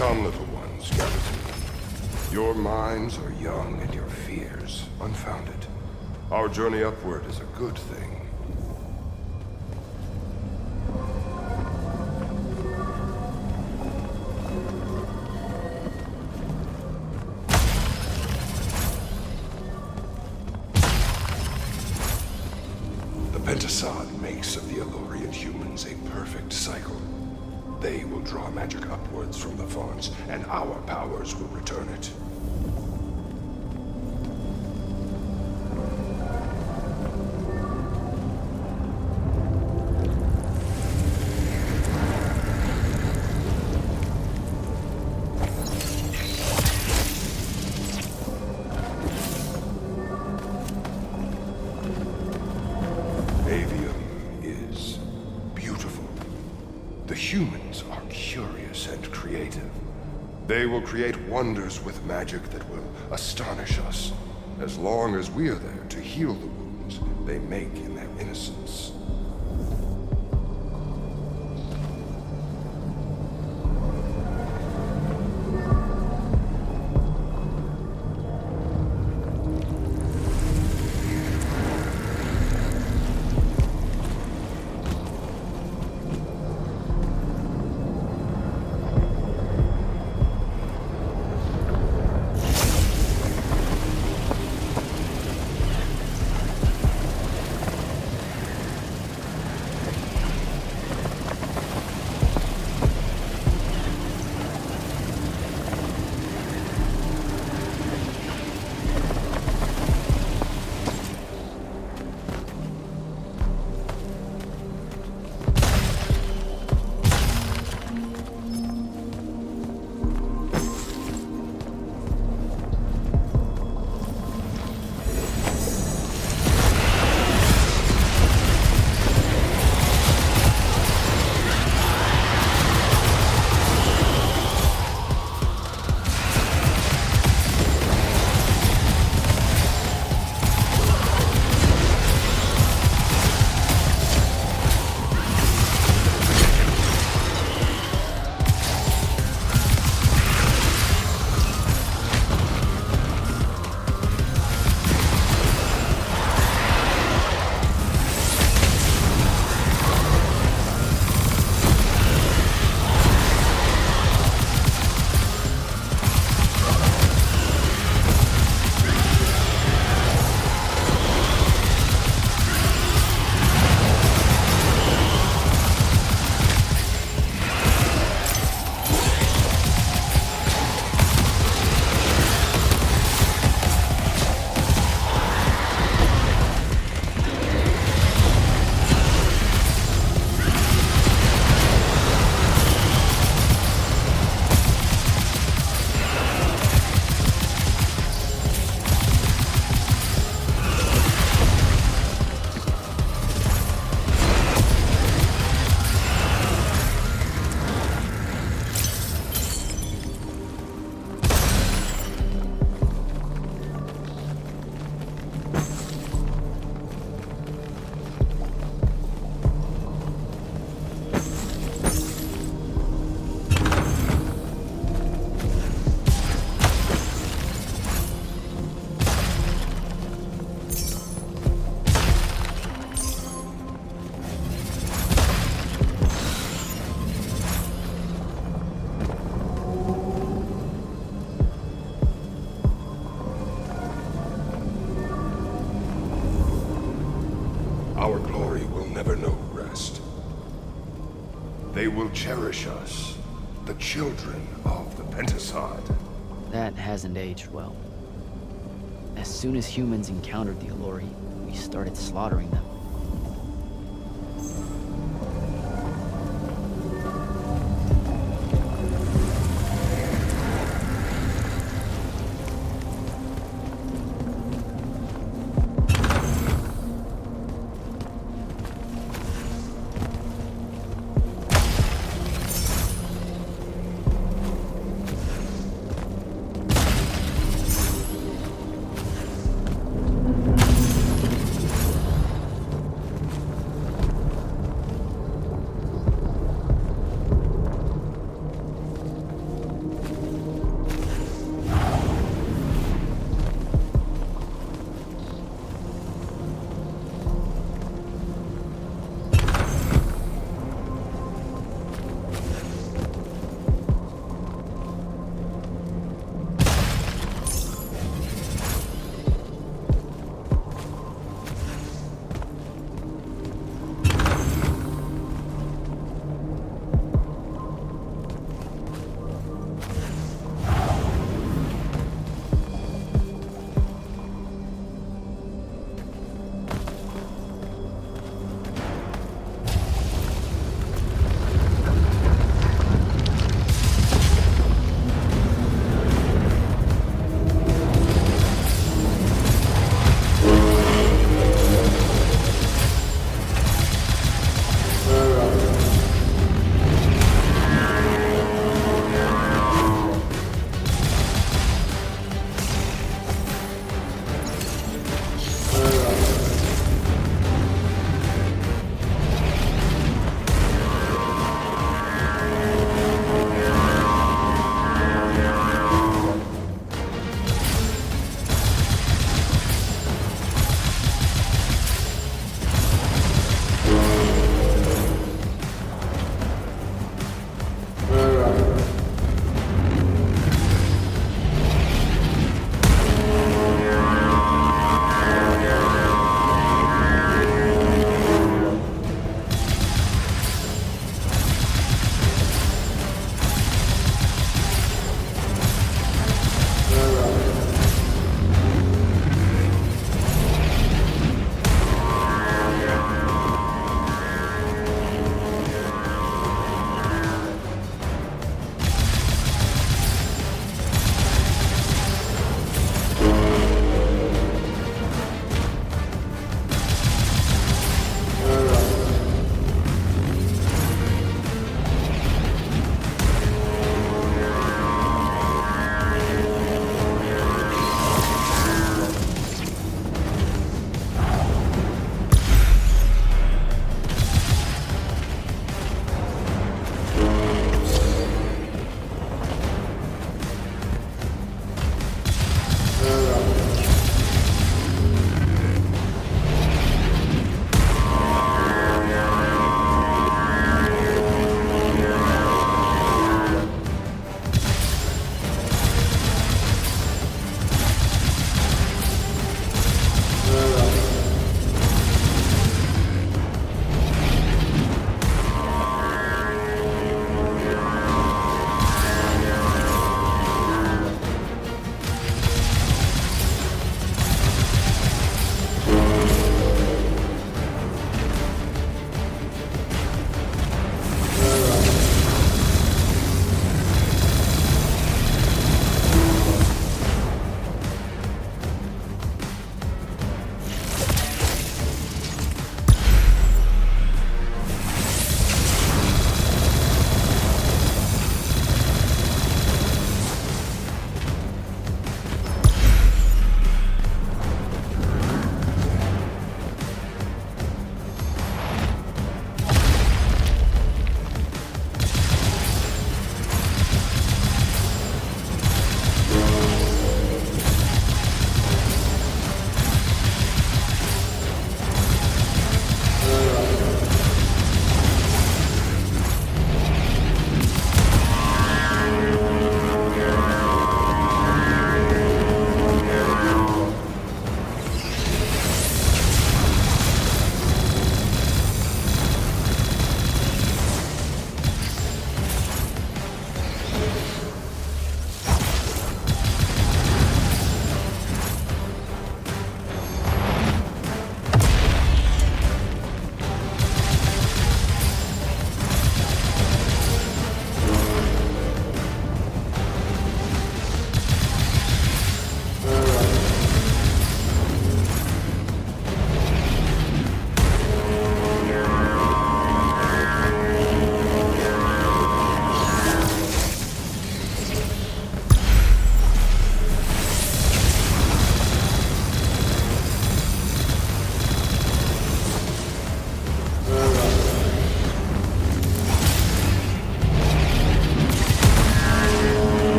Speaker 10: Come, little ones, gather to me. Your minds are young and your fears unfounded. Our journey upward is a good thing. The Pentasod makes of the Elorian humans a perfect cycle. They will draw magic upwards from the fawns, and our powers will return it. Aveum is beautiful. The humans are curious and creative. They will create wonders with magic that will astonish us, as long as we are there to heal the wounds they make in their innocence. Our glory will never know rest. They will cherish us, the children of the Pentasod.
Speaker 2: That hasn't aged well. As soon as humans encountered the Elori, we started slaughtering them.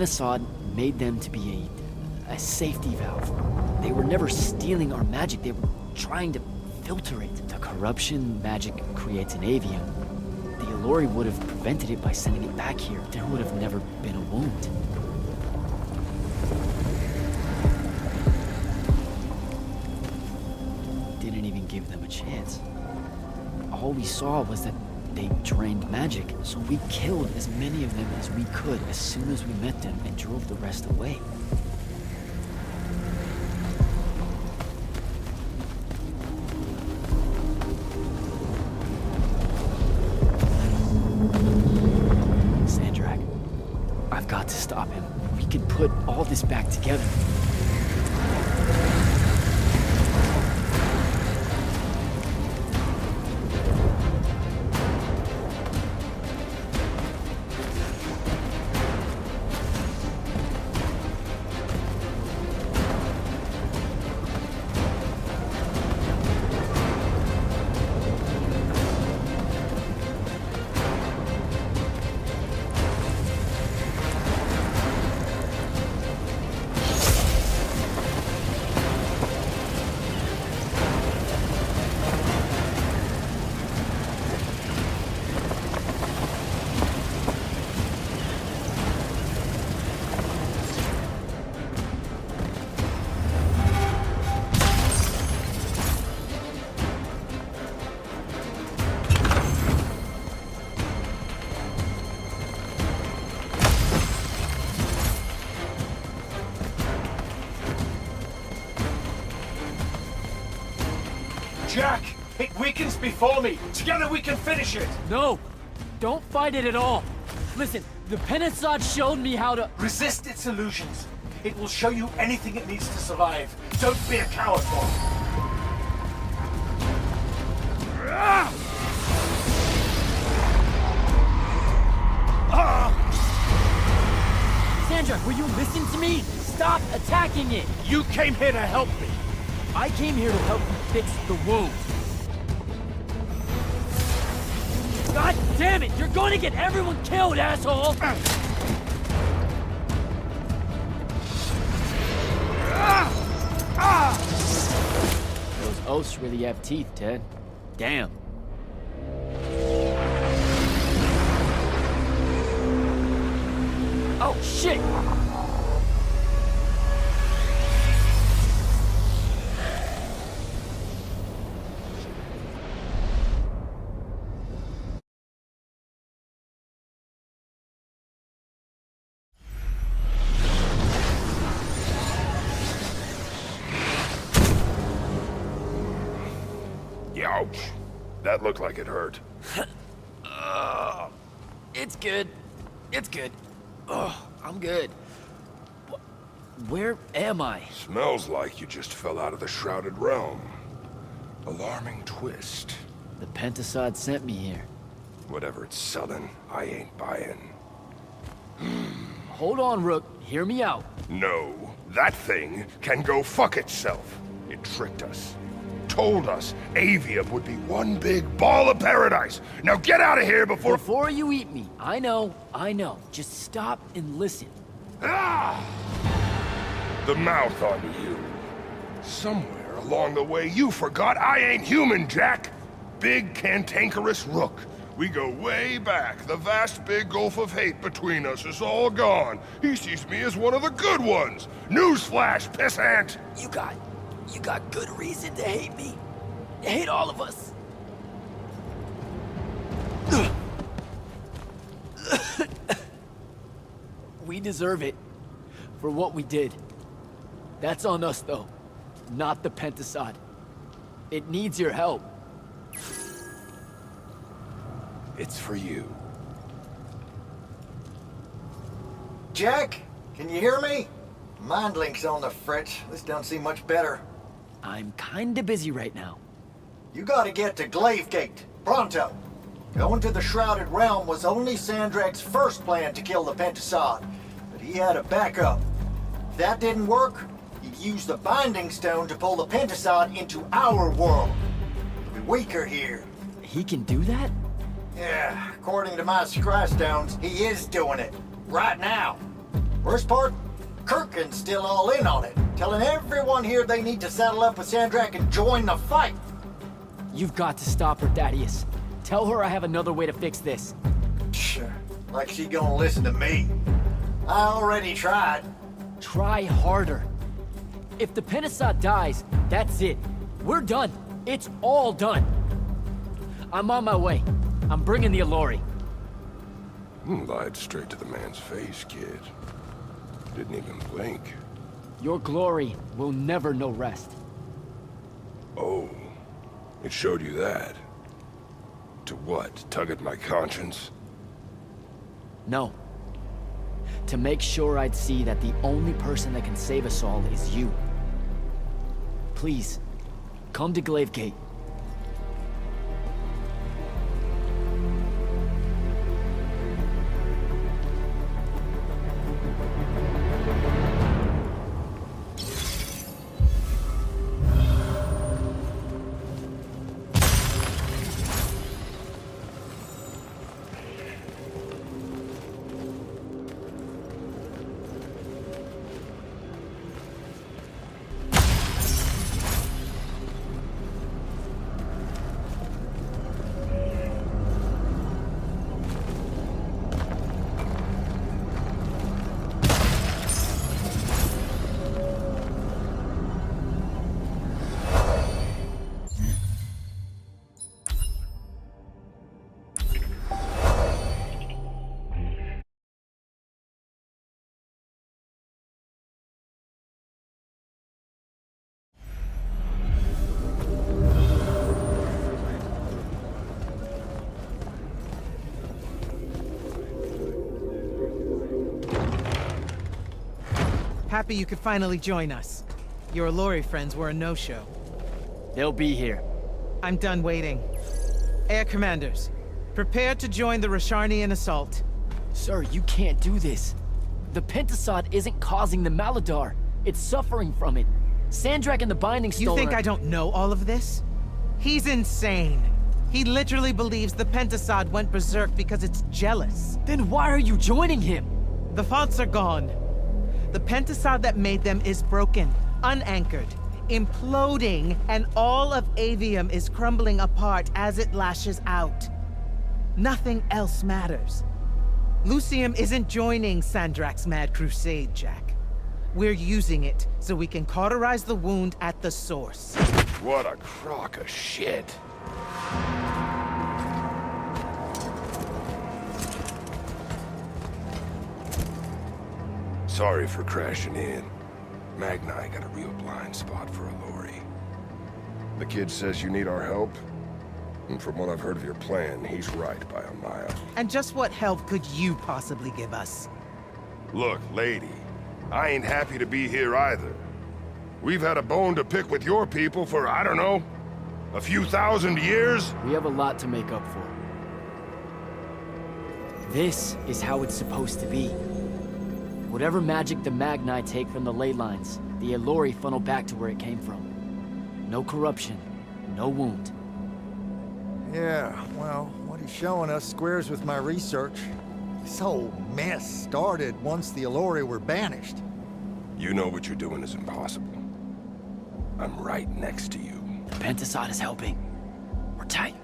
Speaker 2: Pentasod made them to be a safety valve. They were never stealing our magic, they were trying to filter it. The corruption magic creates in Aveum, the Allori would have prevented it by sending it back here. There would have never been a wound. Didn't even give them a chance. All we saw was that they drained magic, so we killed as many of them as we could as soon as we met them and drove the rest away. Sandrak, I've got to stop him. We can put all this back together.
Speaker 8: Jack! It weakens before me! Together we can finish it!
Speaker 2: No! Don't fight it at all! Listen, the Pentasod showed me how to—
Speaker 8: Resist its illusions. It will show you anything it needs to survive. Don't be a coward, boy.
Speaker 2: Sandra, will you listen to me? Stop attacking it!
Speaker 8: You came here to help me.
Speaker 2: I came here to help you fix the wound. God damn it! You're going to get everyone killed, asshole! Those oaths really have teeth, Ted. Damn. Oh, shit!
Speaker 10: Ouch. That looked like it hurt.
Speaker 2: It's good. It's good. Oh, I'm good. Where am I?
Speaker 10: Smells like you just fell out of the Shrouded realm. Alarming twist.
Speaker 2: The Pentasod sent me here.
Speaker 10: Whatever it's selling, I ain't buying.
Speaker 2: Hold on, Rook. Hear me out.
Speaker 10: No, that thing can go fuck itself. It tricked us. Told us Aveum would be one big ball of paradise. Now get out of here before—
Speaker 2: Before you eat me. I know. Just stop and listen.
Speaker 10: Ah! The mouth on you. Somewhere along the way you forgot I ain't human, Jack. Big cantankerous Rook. We go way back. The vast big gulf of hate between us is all gone. He sees me as one of the good ones. Newsflash, pissant!
Speaker 2: You got good reason to hate me. You hate all of us. We deserve it for what we did. That's on us, though, not the Pentasod. It needs your help.
Speaker 10: It's for you.
Speaker 7: Jack, can you hear me? Mind link's on the fritz. This don't seem much better.
Speaker 2: I'm kinda busy right now.
Speaker 7: You gotta get to Glaivegate, pronto. Going to the Shrouded Realm was only Sandrak's first plan to kill the Pentasod, but he had a backup. If that didn't work, he'd use the Binding Stone to pull the Pentasod into our world. It'll be weaker here.
Speaker 2: He can do that?
Speaker 7: Yeah, according to my Scry Stones, he is doing it. Right now. Worst part? Kirkin's still all in on it, telling everyone here they need to saddle up with Sandrak and join the fight.
Speaker 2: You've got to stop her, Thaddeus. Tell her I have another way to fix this.
Speaker 7: Sure. Like she gonna listen to me. I already tried.
Speaker 2: Try harder. If the Pentasod dies, that's it. We're done. It's all done. I'm on my way. I'm bringing the Allori.
Speaker 10: Lied straight to the man's face, kid. Didn't even blink.
Speaker 2: Your glory will never know rest.
Speaker 10: Oh, it showed you that. To what? Tug at my conscience?
Speaker 2: No. To make sure I'd see that the only person that can save us all is you. Please, come to Glaivegate.
Speaker 9: Happy you could finally join us. Your Allori friends were a no-show.
Speaker 2: They'll be here.
Speaker 9: I'm done waiting. Air Commanders, prepare to join the Rasharnian assault.
Speaker 2: Sir, you can't do this. The Pentasod isn't causing the Mala-Dar. It's suffering from it. Sandrak and the Binding Stone
Speaker 9: You think I don't know all of this? He's insane. He literally believes the Pentasod went berserk because it's jealous.
Speaker 2: Then why are you joining him?
Speaker 9: The faults are gone. The Pentasod that made them is broken, unanchored, imploding, and all of Aveum is crumbling apart as it lashes out. Nothing else matters. Lucium isn't joining Sandrak's mad crusade, Jack. We're using it so we can cauterize the wound at the source.
Speaker 10: What a crock of shit. Sorry for crashing in. Magni got a real blind spot for Allori. The kid says you need our help. And from what I've heard of your plan, he's right by a mile.
Speaker 9: And just what help could you possibly give us?
Speaker 10: Look, lady, I ain't happy to be here either. We've had a bone to pick with your people for, I don't know, a few thousand years?
Speaker 2: We have a lot to make up for. This is how it's supposed to be. Whatever magic the Magni take from the ley lines, the Allori funnel back to where it came from. No corruption, no wound.
Speaker 7: Yeah, well, what he's showing us squares with my research. This whole mess started once the Allori were banished.
Speaker 10: You know what you're doing is impossible. I'm right next to you.
Speaker 2: The Pentasod is helping. We're tight.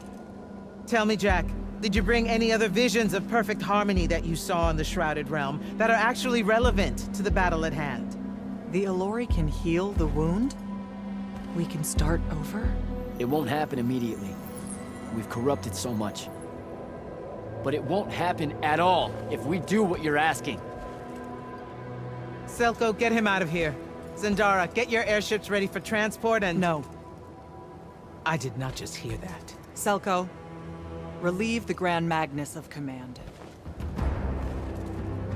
Speaker 9: Tell me, Jack, did you bring any other visions of perfect harmony that you saw in the Shrouded Realm that are actually relevant to the battle at hand?
Speaker 6: The Allori can heal the wound? We can start over?
Speaker 2: It won't happen immediately. We've corrupted so much. But it won't happen at all if we do what you're asking.
Speaker 9: Selko, get him out of here. Zendara, get your airships ready for transport and—
Speaker 6: No.
Speaker 9: I did not just hear that.
Speaker 6: Selko, relieve the Grand Magnus of command.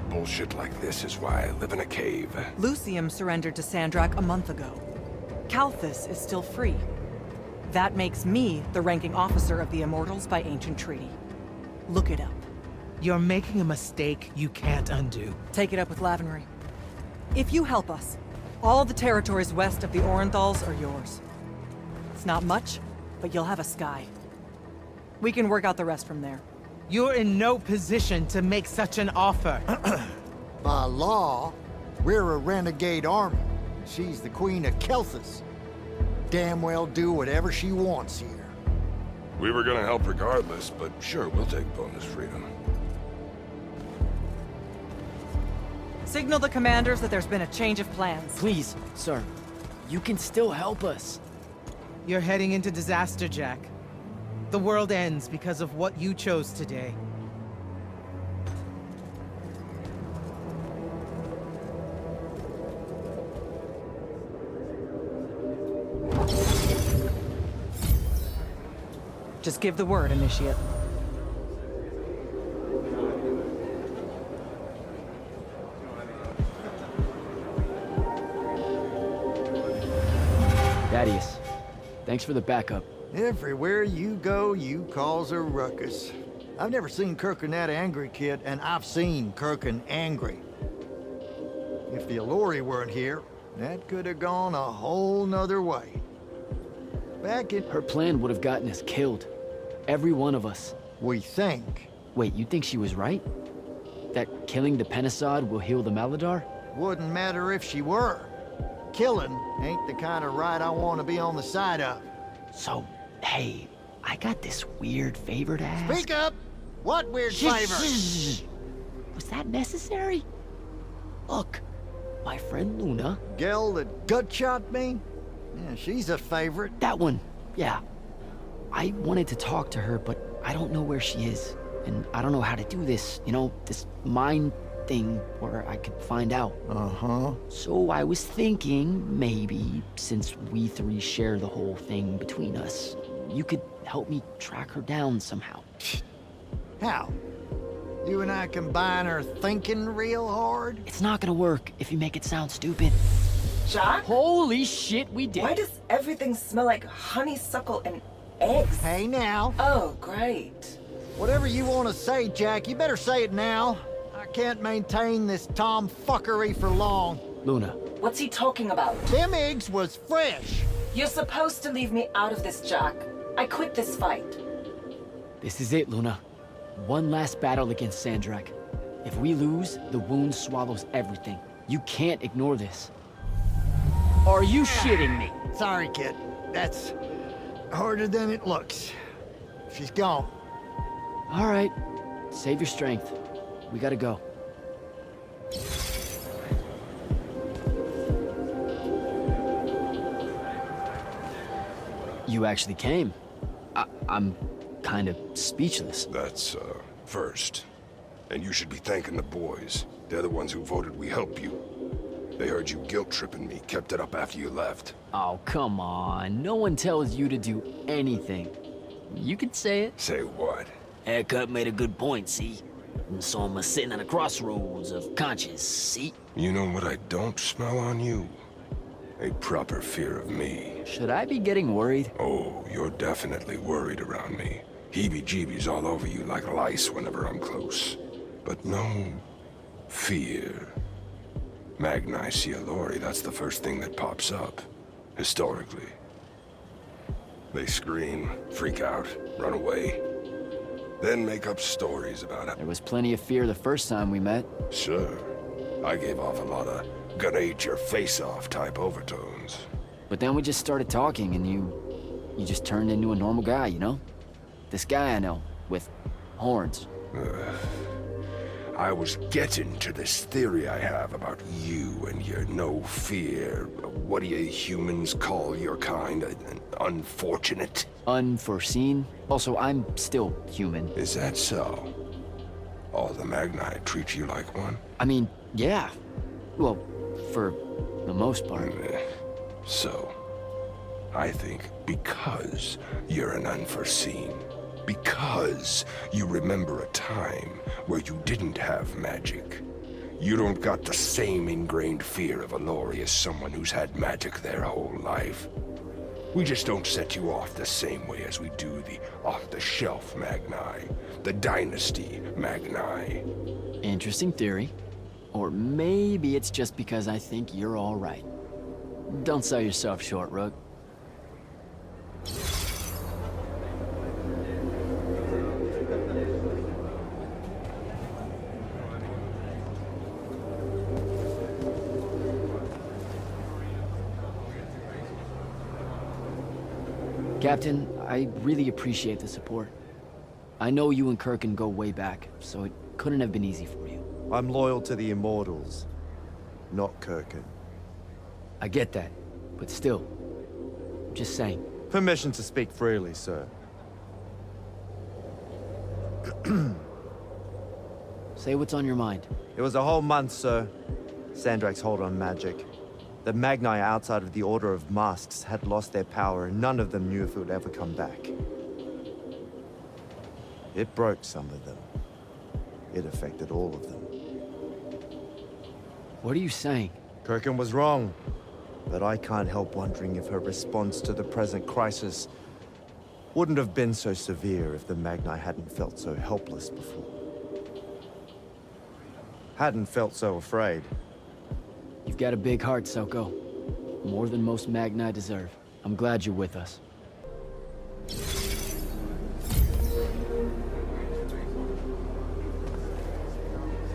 Speaker 10: Bullshit like this is why I live in a cave.
Speaker 6: Lucium surrendered to Sandrak a month ago. Kalthus is still free. That makes me the ranking officer of the Immortals by ancient treaty. Look it up.
Speaker 9: You're making a mistake you can't undo.
Speaker 6: Take it up with Lavenry. If you help us, all the territories west of the Orenthals are yours. It's not much, but you'll have a sky. We can work out the rest from there.
Speaker 9: You're in no position to make such an offer.
Speaker 7: By law, we're a renegade army. She's the queen of Kelthus. Damn well do whatever she wants here.
Speaker 10: We were gonna help regardless, but sure, we'll take bonus freedom.
Speaker 6: Signal the commanders that there's been a change of plans.
Speaker 2: Please, sir. You can still help us.
Speaker 9: You're heading into disaster, Jack. The world ends because of what you chose today.
Speaker 6: Just give the word, Initiate.
Speaker 2: Thaddeus, thanks for the backup.
Speaker 7: Everywhere you go, you cause a ruckus. I've never seen Kirkin that angry, kid, and I've seen Kirkin angry. If the Allori weren't here, that could have gone a whole nother way. Back in...
Speaker 2: Her plan would have gotten us killed. Every one of us.
Speaker 7: We think.
Speaker 2: Wait, you think she was right? That killing the Penasod will heal the Mala-Dar?
Speaker 7: Wouldn't matter if she were. Killing ain't the kind of right I want to be on the side of.
Speaker 2: So, hey, I got this weird favor to ask.
Speaker 7: Speak up! What weird favor?
Speaker 2: Was that necessary? Look, my friend Luna...
Speaker 7: Gel that gut-shot me? Yeah, she's a favorite.
Speaker 2: That one, yeah. I wanted to talk to her, but I don't know where she is. And I don't know how to do this, you know, this mind thing where I could find out.
Speaker 7: Uh-huh.
Speaker 2: So I was thinking, maybe, since we three share the whole thing between us, you could help me track her down somehow.
Speaker 7: How? You and I combine our thinking real hard?
Speaker 2: It's not gonna work if you make it sound stupid.
Speaker 1: Jack?
Speaker 2: Holy shit, we did.
Speaker 1: Why does everything smell like honeysuckle and eggs?
Speaker 7: Hey now.
Speaker 1: Oh, great.
Speaker 7: Whatever you want to say, Jack, you better say it now. I can't maintain this tomfuckery for long.
Speaker 2: Luna.
Speaker 1: What's he talking about?
Speaker 7: Them eggs was fresh.
Speaker 1: You're supposed to leave me out of this, Jack. I quit this fight.
Speaker 2: This is it, Luna. One last battle against Sandrak. If we lose, the wound swallows everything. You can't ignore this. Are you shitting me?
Speaker 7: Sorry, kid. That's harder than it looks. She's gone.
Speaker 2: All right. Save your strength. We gotta go. You actually came. I'm kind of speechless.
Speaker 10: That's, first. And you should be thanking the boys. They're the ones who voted we help you. They heard you guilt-tripping me, kept it up after you left.
Speaker 2: Oh, come on. No one tells you to do anything. You can say it.
Speaker 10: Say what?
Speaker 11: Haircut made a good point, see? And saw him sitting at a crossroads of conscience, see?
Speaker 10: You know what I don't smell on you? A proper fear of me.
Speaker 2: Should I be getting worried?
Speaker 10: Oh, you're definitely worried around me. Heebie-jeebies all over you like lice whenever I'm close. But no fear. Magni see Allori, that's the first thing that pops up, historically. They scream, freak out, run away, then make up stories about it.
Speaker 2: There was plenty of fear the first time we met.
Speaker 10: Sure. I gave off a lot of gonna eat your face off type overtones.
Speaker 2: But then we just started talking and you just turned into a normal guy, you know? This guy I know, with horns.
Speaker 10: I was getting to this theory I have about you and your no fear. What do you humans call your kind? Unfortunate?
Speaker 2: Unforeseen? Also, I'm still human.
Speaker 10: Is that so? All the Magni treat you like one?
Speaker 2: I mean, yeah. Well, for the most part.
Speaker 10: So, I think because you're an unforeseen, because you remember a time where you didn't have magic, you don't got the same ingrained fear of Allori as someone who's had magic their whole life. We just don't set you off the same way as we do the off-the-shelf Magni, the Dynasty Magni.
Speaker 2: Interesting theory. Or maybe it's just because I think you're all right. Don't sell yourself short, Rook. Captain, I really appreciate the support. I know you and Kirkin go way back, so it couldn't have been easy for you.
Speaker 7: I'm loyal to the Immortals, not Kirkin.
Speaker 2: I get that, but still, just saying.
Speaker 7: Permission to speak freely, sir.
Speaker 2: Say what's on your mind.
Speaker 7: It was a whole month, sir. Sandrak's hold on magic. The Magni outside of the Order of Masks had lost their power, and none of them knew if it would ever come back. It broke some of them. It affected all of them.
Speaker 2: What are you saying?
Speaker 7: Kirkin was wrong, but I can't help wondering if her response to the present crisis wouldn't have been so severe if the Magni hadn't felt so helpless before. Hadn't felt so afraid.
Speaker 2: You've got a big heart, Soko. More than most Magni deserve. I'm glad you're with us.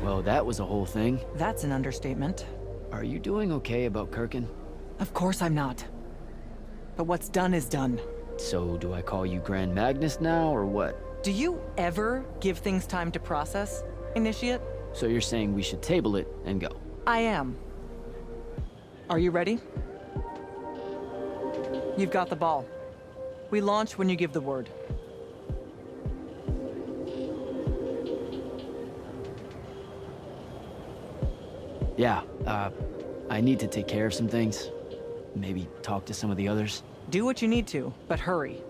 Speaker 2: Well, that was a whole thing.
Speaker 6: That's an understatement.
Speaker 2: Are you doing okay about Kirkin?
Speaker 6: Of course I'm not. But what's done is done.
Speaker 2: So, do I call you Grand Magnus now, or what?
Speaker 6: Do you ever give things time to process, Initiate?
Speaker 2: So you're saying we should table it and go?
Speaker 6: I am. Are you ready? You've got the ball. We launch when you give the word.
Speaker 2: Yeah, I need to take care of some things. Maybe talk to some of the others.
Speaker 6: Do what you need to, but hurry.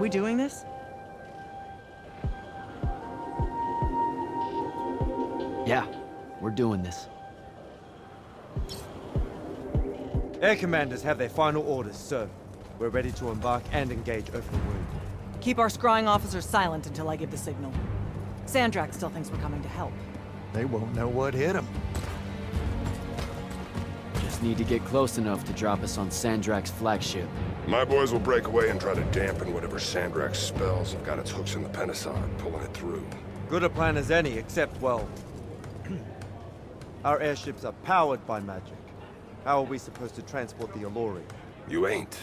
Speaker 6: We doing this?
Speaker 2: Yeah, we're doing this.
Speaker 7: Air commanders have their final orders, sir. We're ready to embark and engage open wound.
Speaker 6: Keep our scrying officers silent until I give the signal. Sandrak still thinks we're coming to help.
Speaker 7: They won't know what hit them.
Speaker 2: Just need to get close enough to drop us on Sandrak's flagship.
Speaker 10: My boys will break away and try to dampen whatever Sandrak's spells have got its hooks in the Pentasod, pulling it through.
Speaker 7: Good a plan as any, except, well... our airships are powered by magic. How are we supposed to transport the Alluri?
Speaker 10: You ain't.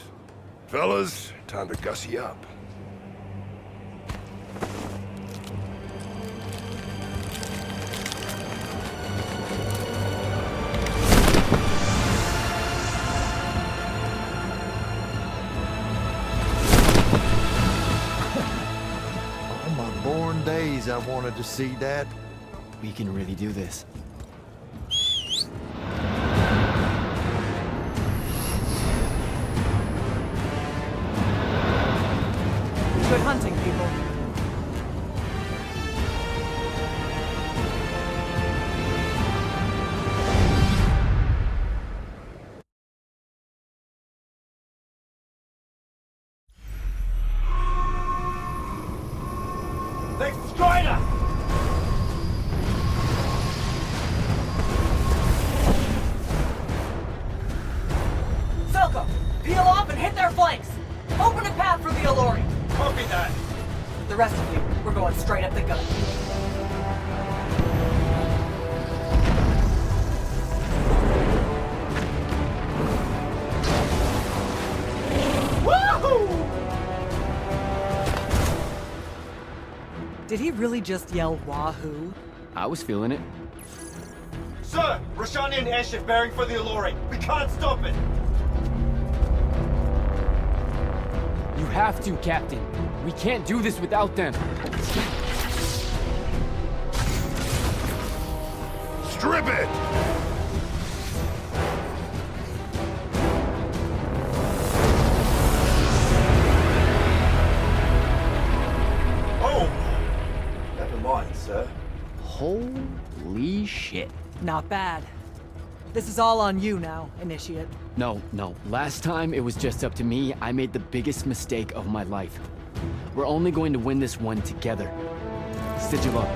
Speaker 10: Fellas, time to gussy up.
Speaker 7: On my born days, I wanted to see that.
Speaker 2: We can really do this.
Speaker 6: Good hunting, people.
Speaker 7: They've destroyed us!
Speaker 6: Selko, peel off and hit their flanks! Open a path for the Alluri!
Speaker 7: Copy that!
Speaker 6: The rest of you, we're going straight up the gun. Woohoo! Did he really just yell wahoo?
Speaker 2: I was feeling it.
Speaker 7: Sir! Rashanian airship bearing for the Alluri! We can't stop it!
Speaker 2: You have to, Captain. We can't do this without them.
Speaker 10: Strip it!
Speaker 7: Oh! Never mind, sir.
Speaker 2: Holy shit.
Speaker 6: Not bad. This is all on you now, Initiate.
Speaker 2: No. Last time it was just up to me. I made the biggest mistake of my life. We're only going to win this one together. Sigil up.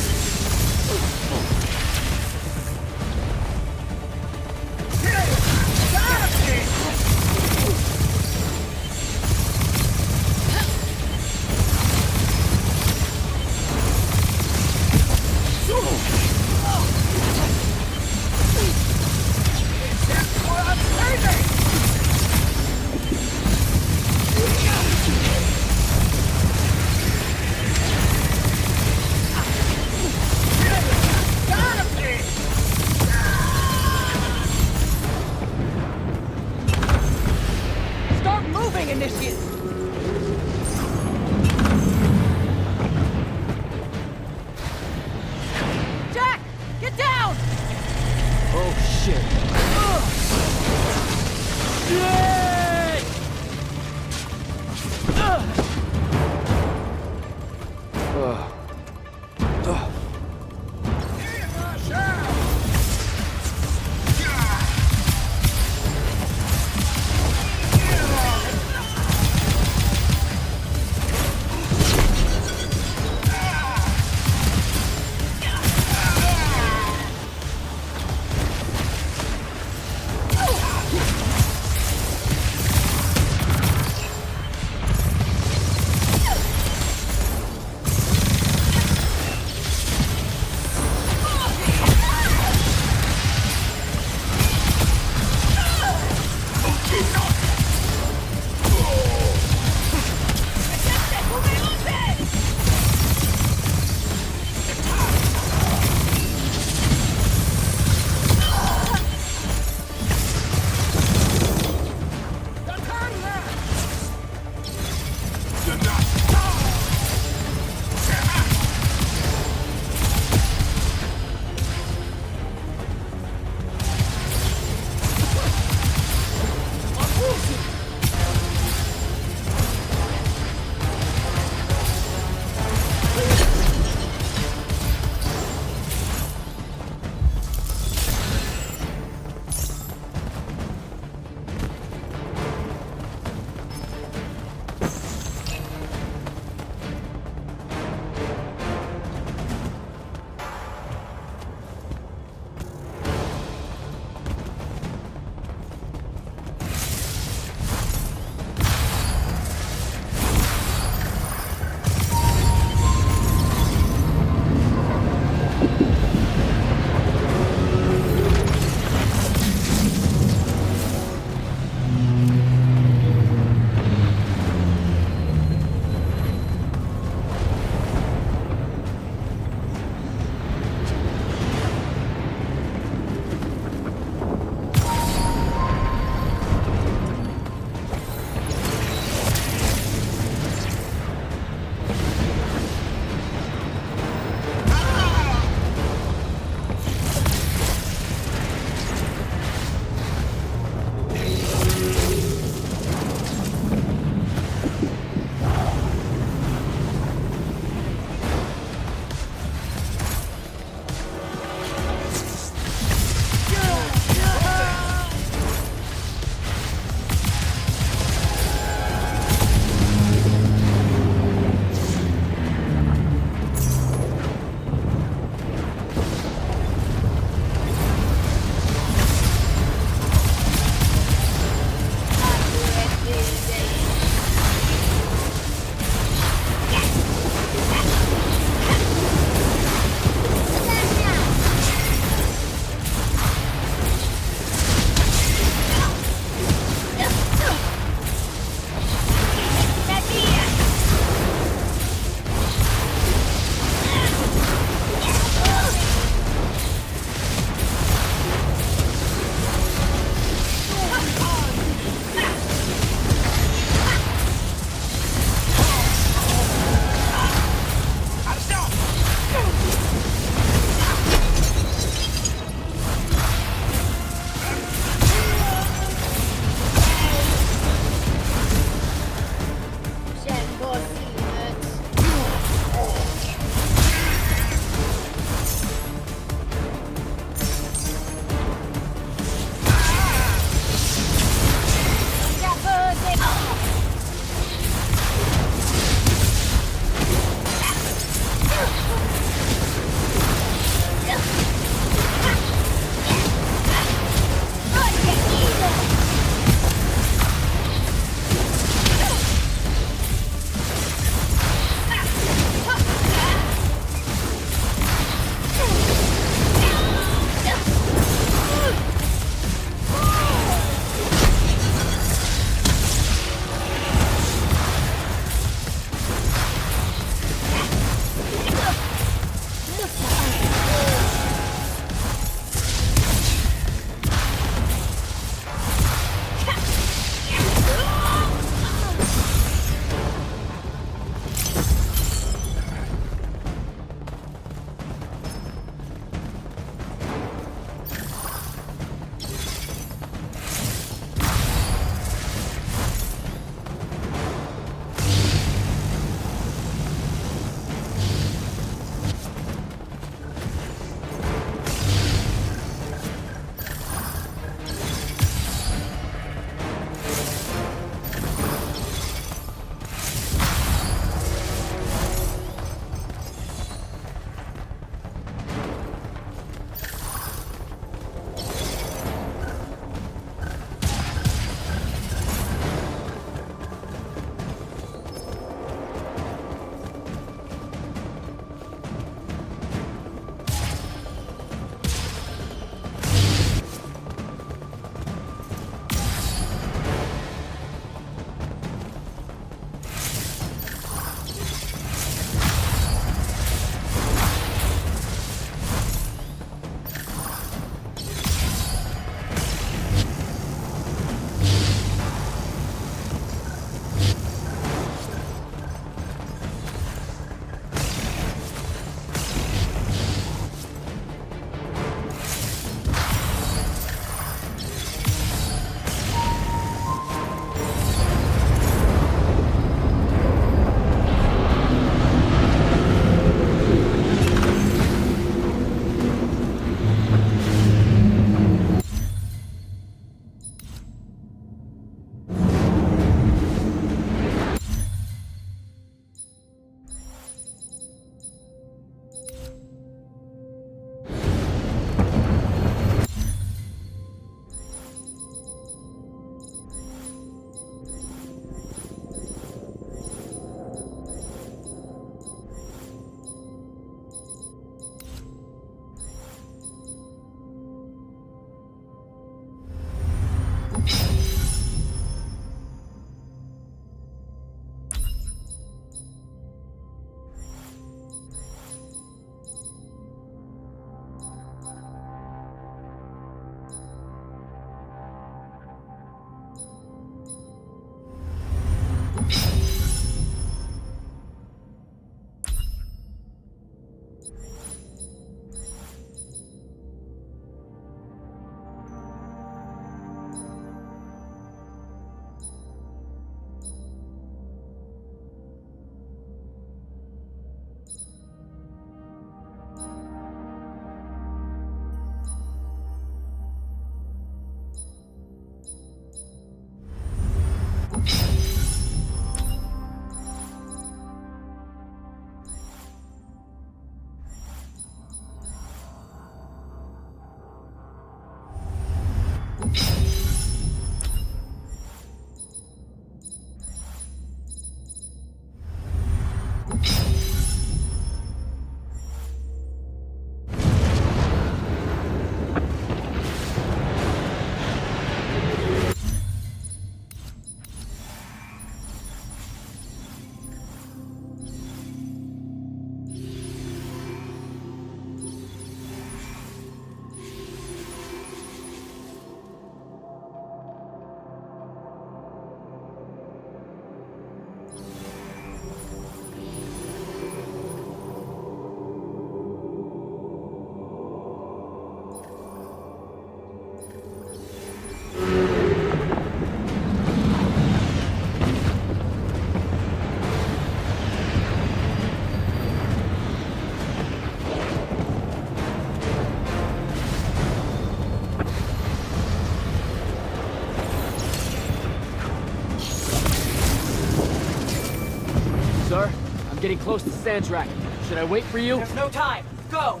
Speaker 2: I'm getting close to Sandrak. Should I wait for you?
Speaker 6: There's no time. Go!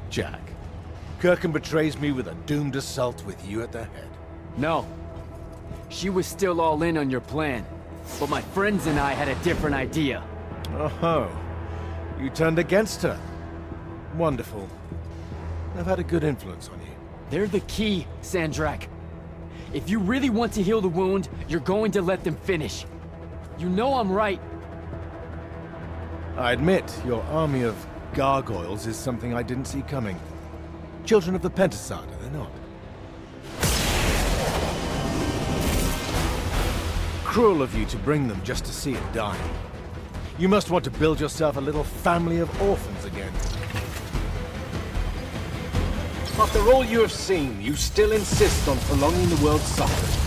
Speaker 8: Jack, Kirkham betrays me with a doomed assault with you at the head.
Speaker 2: No. She was still all in on your plan. But my friends and I had a different idea.
Speaker 8: Oh, you turned against her. Wonderful. I've had a good influence on you.
Speaker 2: They're the key, Sandrak. If you really want to heal the wound, you're going to let them finish. You know I'm right.
Speaker 8: I admit, your army of gargoyles is something I didn't see coming. Children of the Pentasad, are they not? Cruel of you to bring them just to see it die. You must want to build yourself a little family of orphans again. After all you have seen, you still insist on prolonging the world's suffering.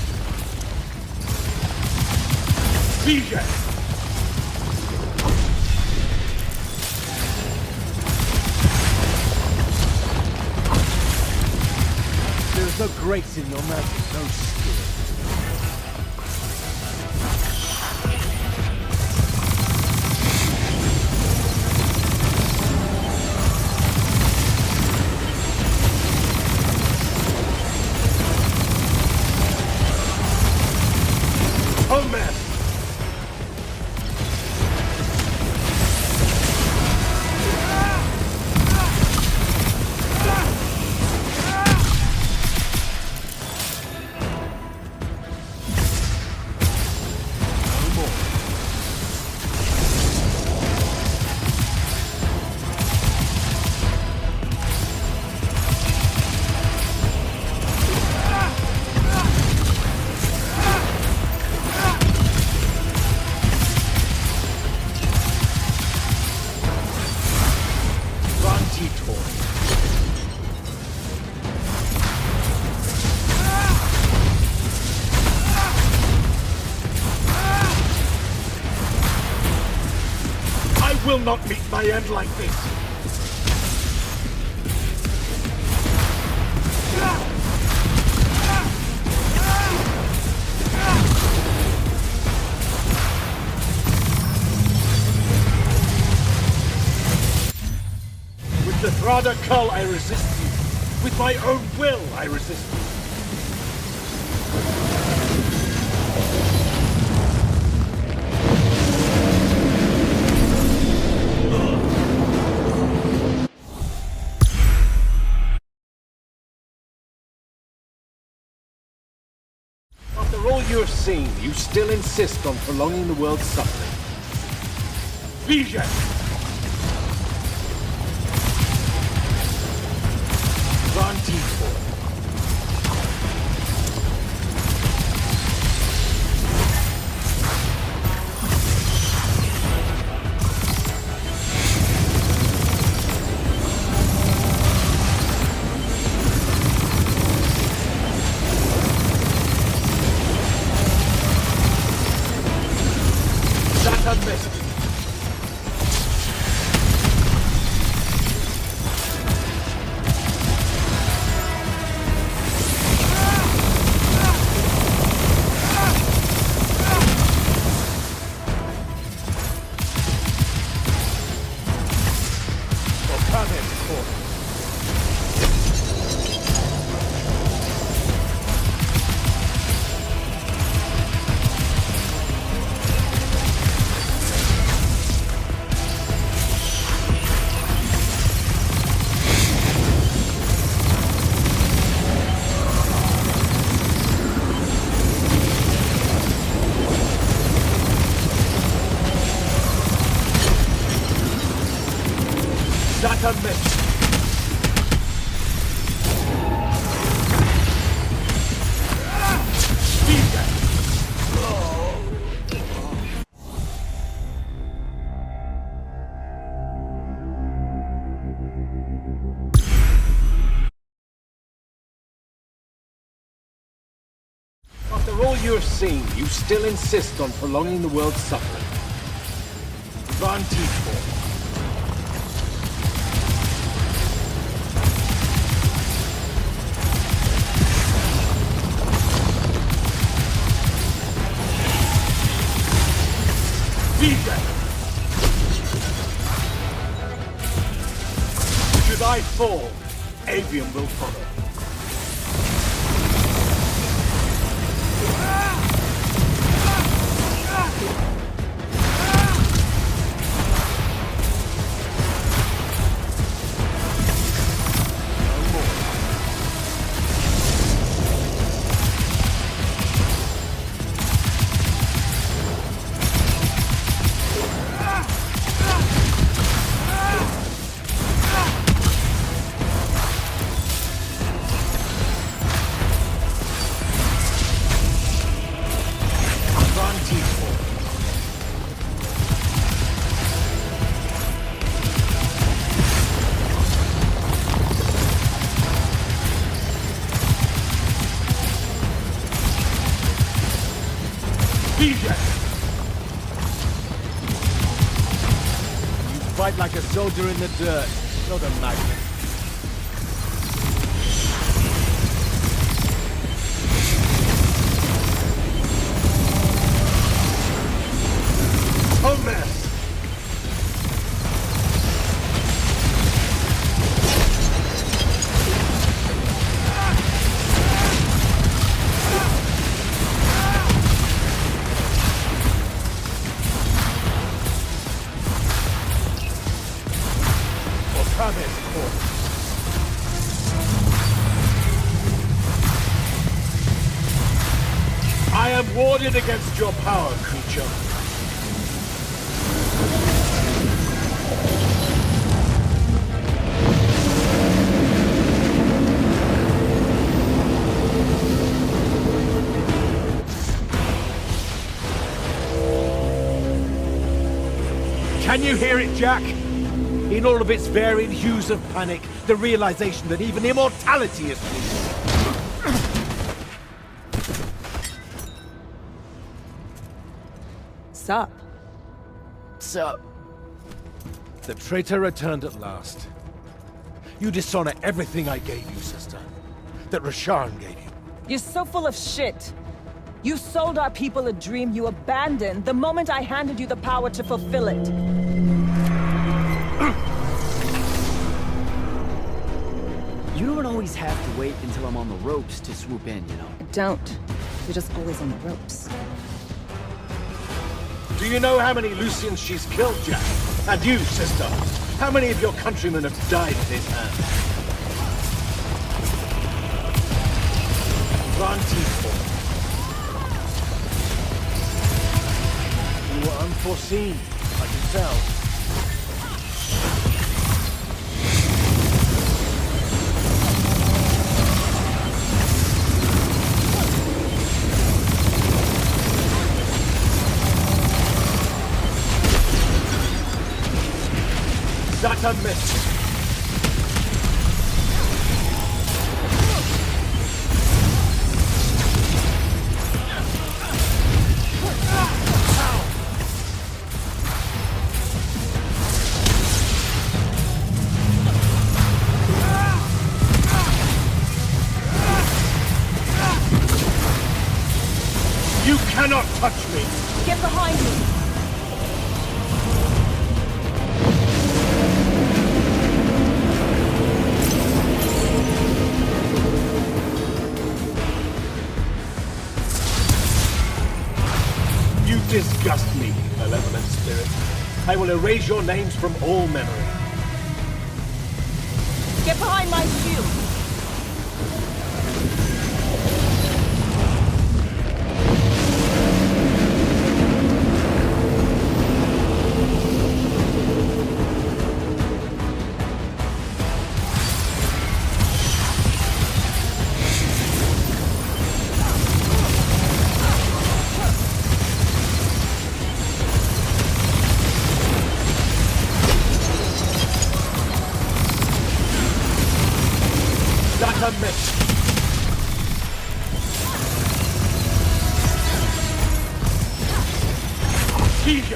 Speaker 8: Vision! There's no grace in your magic, no skill. Oh, man! Will not meet my end like this. With the Thrada Cull, I resist you. With my own will, I resist you. After all you have seen, you still insist on prolonging the world's suffering. Vision! Vantifor. After all you have seen, you still insist on prolonging the world's suffering. Vantifor.
Speaker 12: Should I fall, Aveum will follow.
Speaker 13: Fight like a soldier in the dirt, not a magnet.
Speaker 12: Oh, mess! I am warded against your power, creature.
Speaker 13: Can you hear it, Jack? In all of its varied hues of panic, the realization that even immortality is fleeting.
Speaker 1: Sup?
Speaker 2: Sup?
Speaker 13: The traitor returned at last. You dishonor everything I gave you, sister. That Rasharn gave you.
Speaker 1: You're so full of shit. You sold our people a dream you abandoned the moment I handed you the power to fulfill it.
Speaker 2: You don't always have to wait until I'm on the ropes to swoop in, you know?
Speaker 1: Don't. You're just always on the ropes.
Speaker 12: Do you know how many Lucians she's killed, Jack? And you, sister? How many of your countrymen have died at his hand? Rantiful.
Speaker 13: You were unforeseen, I can tell.
Speaker 12: That's a miss. You cannot touch me.
Speaker 1: Get behind me.
Speaker 12: Disgust me, malevolent spirit. I will erase your names from all memory.
Speaker 1: Get behind my shield.
Speaker 12: A miss. TJ.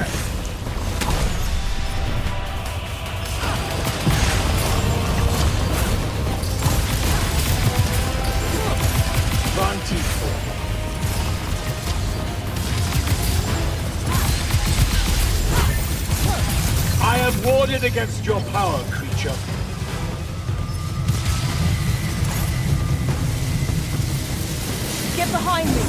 Speaker 12: warded against your power, creature.
Speaker 1: Get behind me!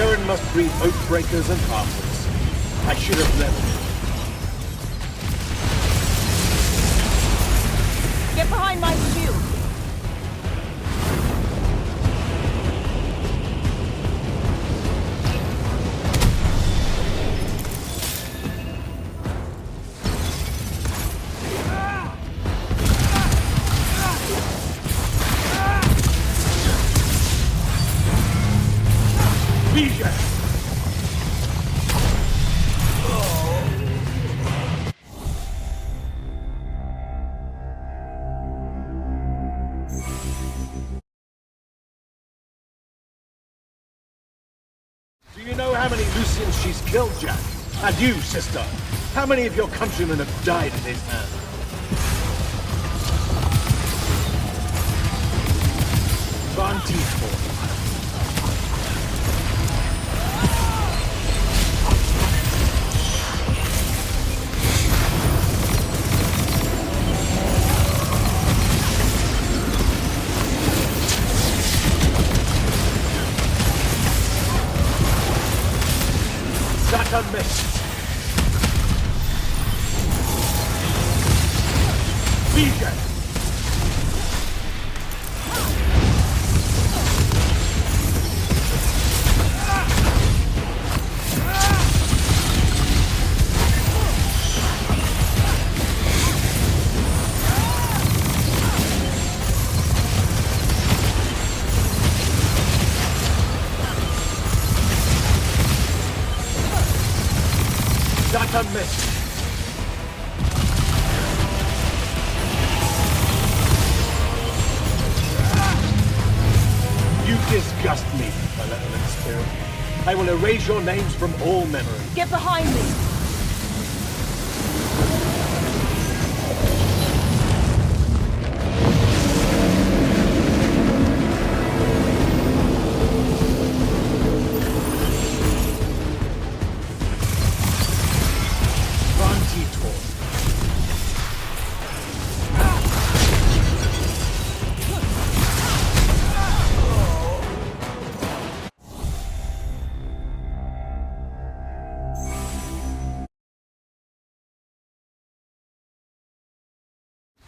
Speaker 12: Saren must breed Oathbreakers and Halflings. I should have leveled it.
Speaker 1: Get behind my shield!
Speaker 12: Do you know how many Lucians she's killed, Jack? And you, sister? How many of your countrymen have died at his hand? Vantifor. That unmissed. Vision! That unmissed. You disgust me, malevolent spirit. I will erase your names from all memory.
Speaker 1: Get behind me!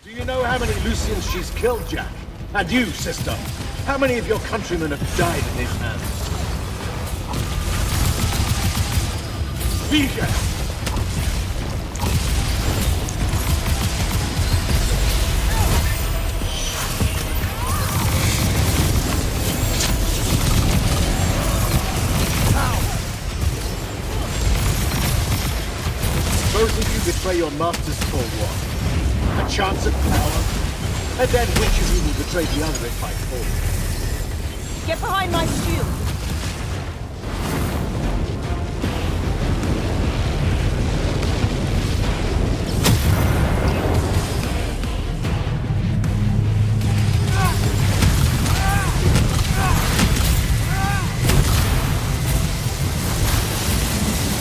Speaker 12: Do you know how many Lucians she's killed, Jack? And you, sister? How many of your countrymen have died at his hands? Vision! Both of you betray your masters for what? A chance of power? And then which of you will betray the other if I fall?
Speaker 1: Get behind my shield!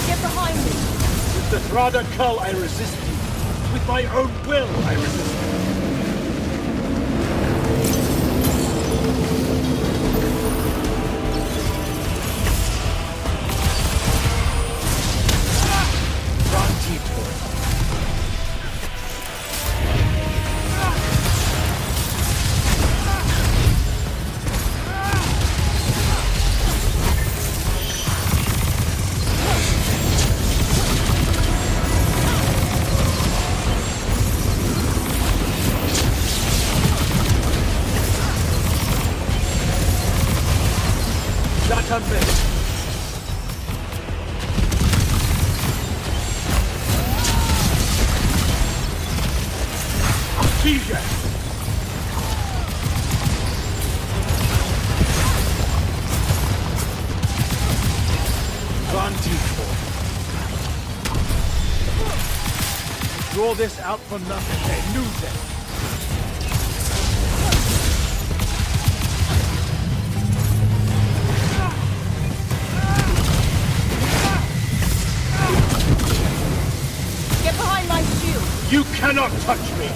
Speaker 1: Get behind me!
Speaker 12: With the Thrada Cull I resist you. With my own will I resist you. Unmissed. Vision!
Speaker 13: draw this out for nothing. They knew that.
Speaker 1: Get behind my shield!
Speaker 13: You cannot touch me!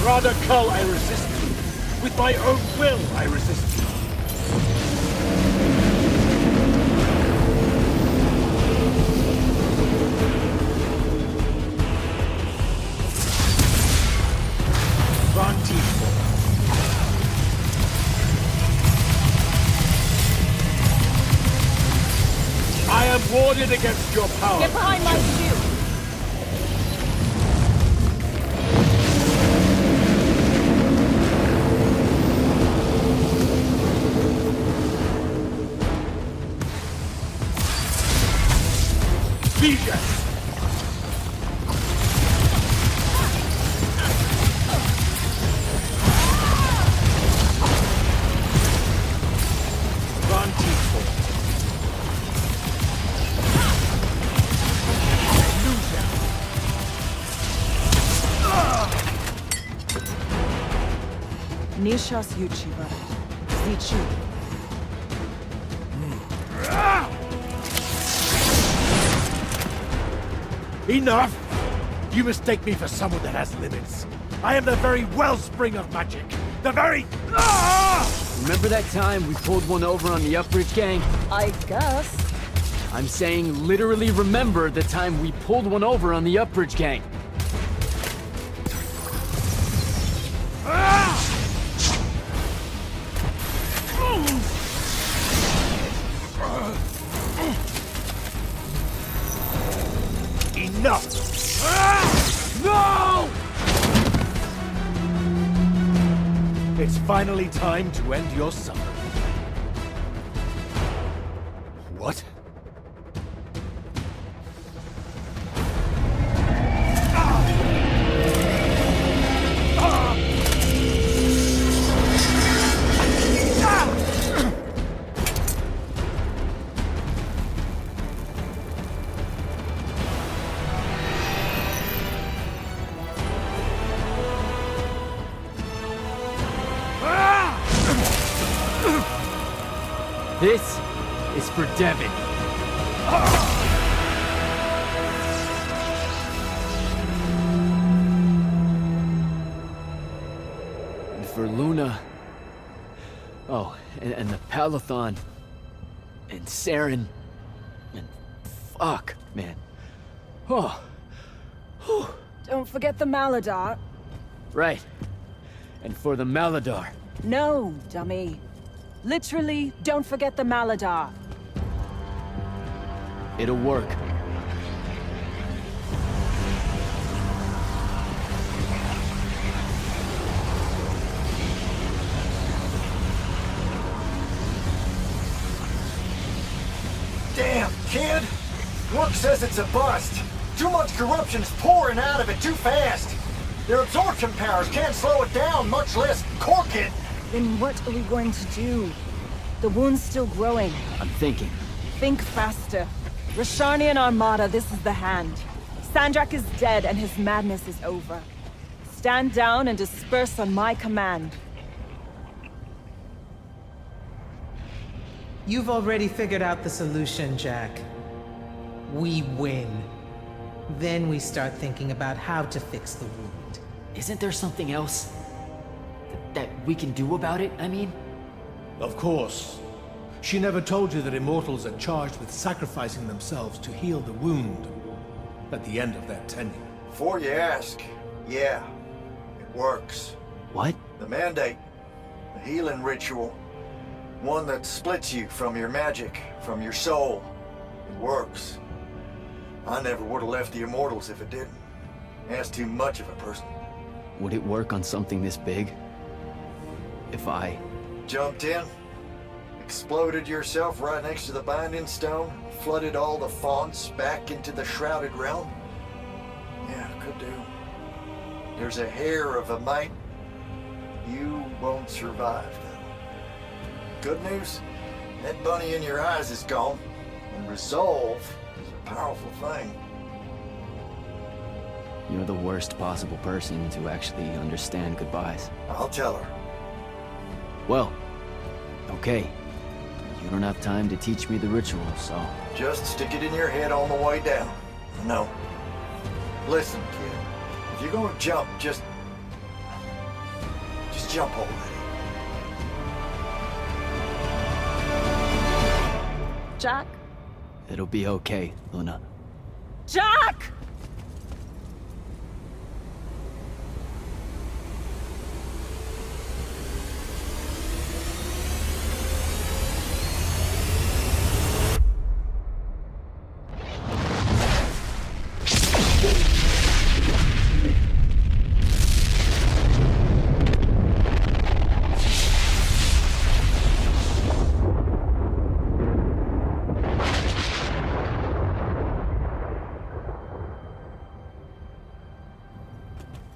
Speaker 13: Rather cull, I resist you. With my own will, I resist you. I am warded against your power.
Speaker 1: Get behind my shield! Nishas Yuchiba. Zichu.
Speaker 13: Enough! You mistake me for someone that has limits. I am the very wellspring of magic. The very...
Speaker 2: Remember that time we pulled one over on the Upbridge gang?
Speaker 1: I guess.
Speaker 2: I'm saying literally remember the time we pulled one over on the Upbridge gang.
Speaker 13: Enough! No! It's finally time to end your suffering. What?
Speaker 2: This is for Devin. And for Luna. Oh, and the Palathon. And Saren. And fuck, man. Oh. Whew.
Speaker 1: Don't forget the Mala-Dar.
Speaker 2: Right. And for the Mala-Dar.
Speaker 1: No, dummy. Literally, don't forget the Mala-Dar.
Speaker 2: It'll work.
Speaker 7: Damn, kid! Work says it's a bust. Too much corruption's pouring out of it too fast. Their absorption powers can't slow it down, much less cork it.
Speaker 1: Then what are we going to do? The wound's still growing.
Speaker 2: I'm thinking.
Speaker 1: Think faster. Rasharnian Armada, this is the hand. Sandrak is dead and his madness is over. Stand down and disperse on my command.
Speaker 9: You've already figured out the solution, Jack. We win. Then we start thinking about how to fix the wound.
Speaker 2: Isn't there something else that we can do about it, I mean?
Speaker 8: Of course. She never told you that Immortals are charged with sacrificing themselves to heal the wound at the end of their tenure.
Speaker 7: Before you ask, yeah, it works.
Speaker 2: What?
Speaker 7: The Mandate, the healing ritual, one that splits you from your magic, from your soul. It works. I never would have left the Immortals if it didn't. That's too much of a person.
Speaker 2: Would it work on something this big? If I...
Speaker 7: Jumped in, exploded yourself right next to the Binding Stone, flooded all the fonts back into the Shrouded realm? Yeah, could do. There's a hair of a mite. You won't survive, though. Good news, that bunny in your eyes is gone, and resolve is a powerful thing.
Speaker 2: You're the worst possible person to actually understand goodbyes.
Speaker 7: I'll tell her.
Speaker 2: Well, okay. You don't have time to teach me the ritual, so...
Speaker 7: Just stick it in your head on the way down. No. Listen, kid. If you're gonna jump, just jump already.
Speaker 1: Jack?
Speaker 2: It'll be okay, Luna.
Speaker 1: Jack!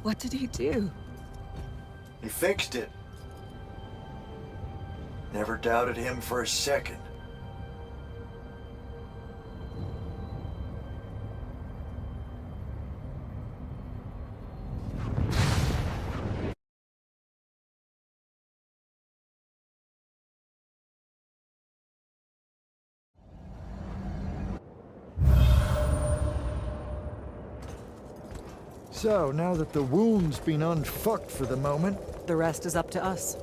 Speaker 1: What did he do?
Speaker 7: He fixed it. Never doubted him for a second. So, now that the wound's been unfucked for the moment...
Speaker 6: The rest is up to us.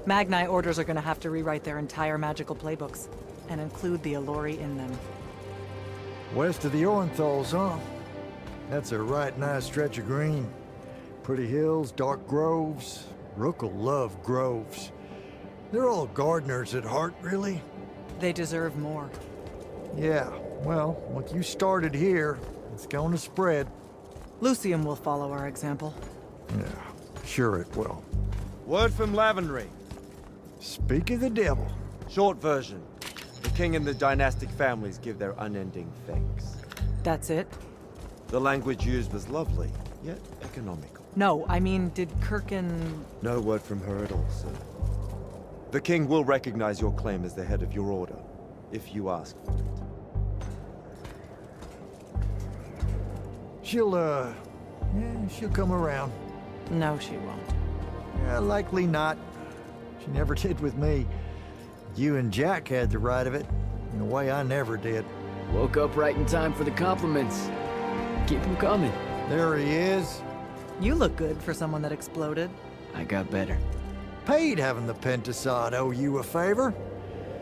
Speaker 6: Magni orders are gonna have to rewrite their entire magical playbooks, and include the Alluri in them.
Speaker 7: West of the Orenthals, huh? That's a right nice stretch of green. Pretty hills, dark groves. Rook'll love groves. They're all gardeners at heart, really.
Speaker 6: They deserve more.
Speaker 7: Yeah, well, what you started here, it's gonna spread.
Speaker 6: Lucium will follow our example.
Speaker 7: Yeah, sure it will.
Speaker 14: Word from Lavendry.
Speaker 7: Speak of the devil.
Speaker 14: Short version. The king and the dynastic families give their unending thanks.
Speaker 6: That's it?
Speaker 14: The language used was lovely, yet economical.
Speaker 6: No, I mean, did Kirkin...
Speaker 14: No word from her at all, sir. The king will recognize your claim as the head of your order, if you ask for it.
Speaker 7: She'll come around.
Speaker 6: No, she won't.
Speaker 7: Yeah, likely not. She never did with me. You and Jack had the right of it, in a way I never did.
Speaker 2: Woke up right in time for the compliments. Keep them coming.
Speaker 7: There he is.
Speaker 6: You look good for someone that exploded.
Speaker 2: I got better.
Speaker 7: Paid having the Pentasod owe you a favor.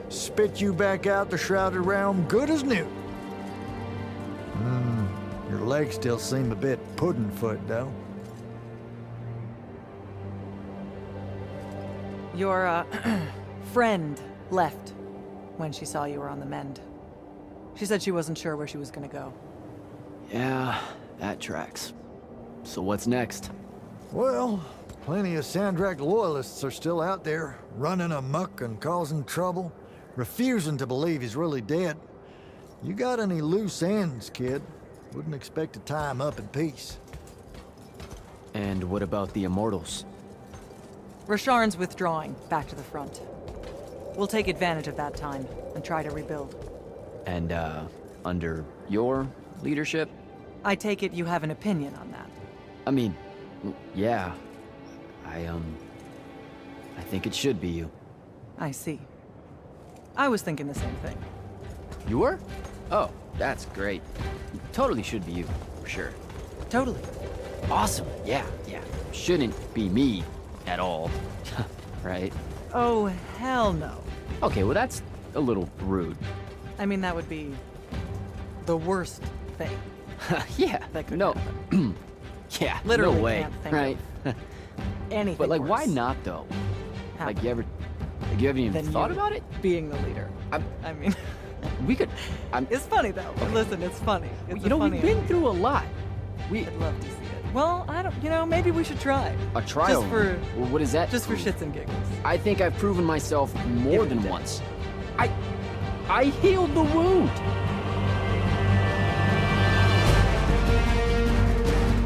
Speaker 7: Spit you back out the Shrouded realm good as new. Your legs still seem a bit pudding-foot, though.
Speaker 6: Your, friend left when she saw you were on the mend. She said she wasn't sure where she was gonna go.
Speaker 2: Yeah, that tracks. So what's next?
Speaker 7: Well, plenty of Sandrak loyalists are still out there, running amok and causing trouble, refusing to believe he's really dead. You got any loose ends, kid? Wouldn't expect to tie him up in peace.
Speaker 2: And what about the Immortals?
Speaker 6: Rasharn's withdrawing back to the front. We'll take advantage of that time and try to rebuild.
Speaker 2: And, under your leadership?
Speaker 6: I take it you have an opinion on that.
Speaker 2: I mean, yeah. I think it should be you.
Speaker 6: I see. I was thinking the same thing.
Speaker 2: You were? Oh, that's great. Totally should be you, for sure.
Speaker 6: Totally.
Speaker 2: Awesome. Yeah. Shouldn't be me at all. Right?
Speaker 6: Oh, hell no.
Speaker 2: Okay, well that's a little rude.
Speaker 6: I mean, that would be the worst thing.
Speaker 2: Yeah.
Speaker 6: That could
Speaker 2: no.
Speaker 6: happen.
Speaker 2: Yeah.
Speaker 6: Literally
Speaker 2: no way.
Speaker 6: can't think
Speaker 2: right?
Speaker 6: of anything
Speaker 2: But like,
Speaker 6: worse.
Speaker 2: why not though? Like, you haven't even
Speaker 6: Than
Speaker 2: thought
Speaker 6: you
Speaker 2: about it?
Speaker 6: being the leader. I mean,
Speaker 2: we could.
Speaker 6: it's funny though. Listen, it's funny. It's
Speaker 2: You know, we've been through a lot.
Speaker 6: I'd love to see it. Well, I don't. You know, maybe we should try.
Speaker 2: A trial.
Speaker 6: Just for.
Speaker 2: Well, what is that?
Speaker 6: Just for shits and giggles.
Speaker 2: I think I've proven myself more
Speaker 6: Give it a
Speaker 2: than
Speaker 6: day.
Speaker 2: once. I healed the wound.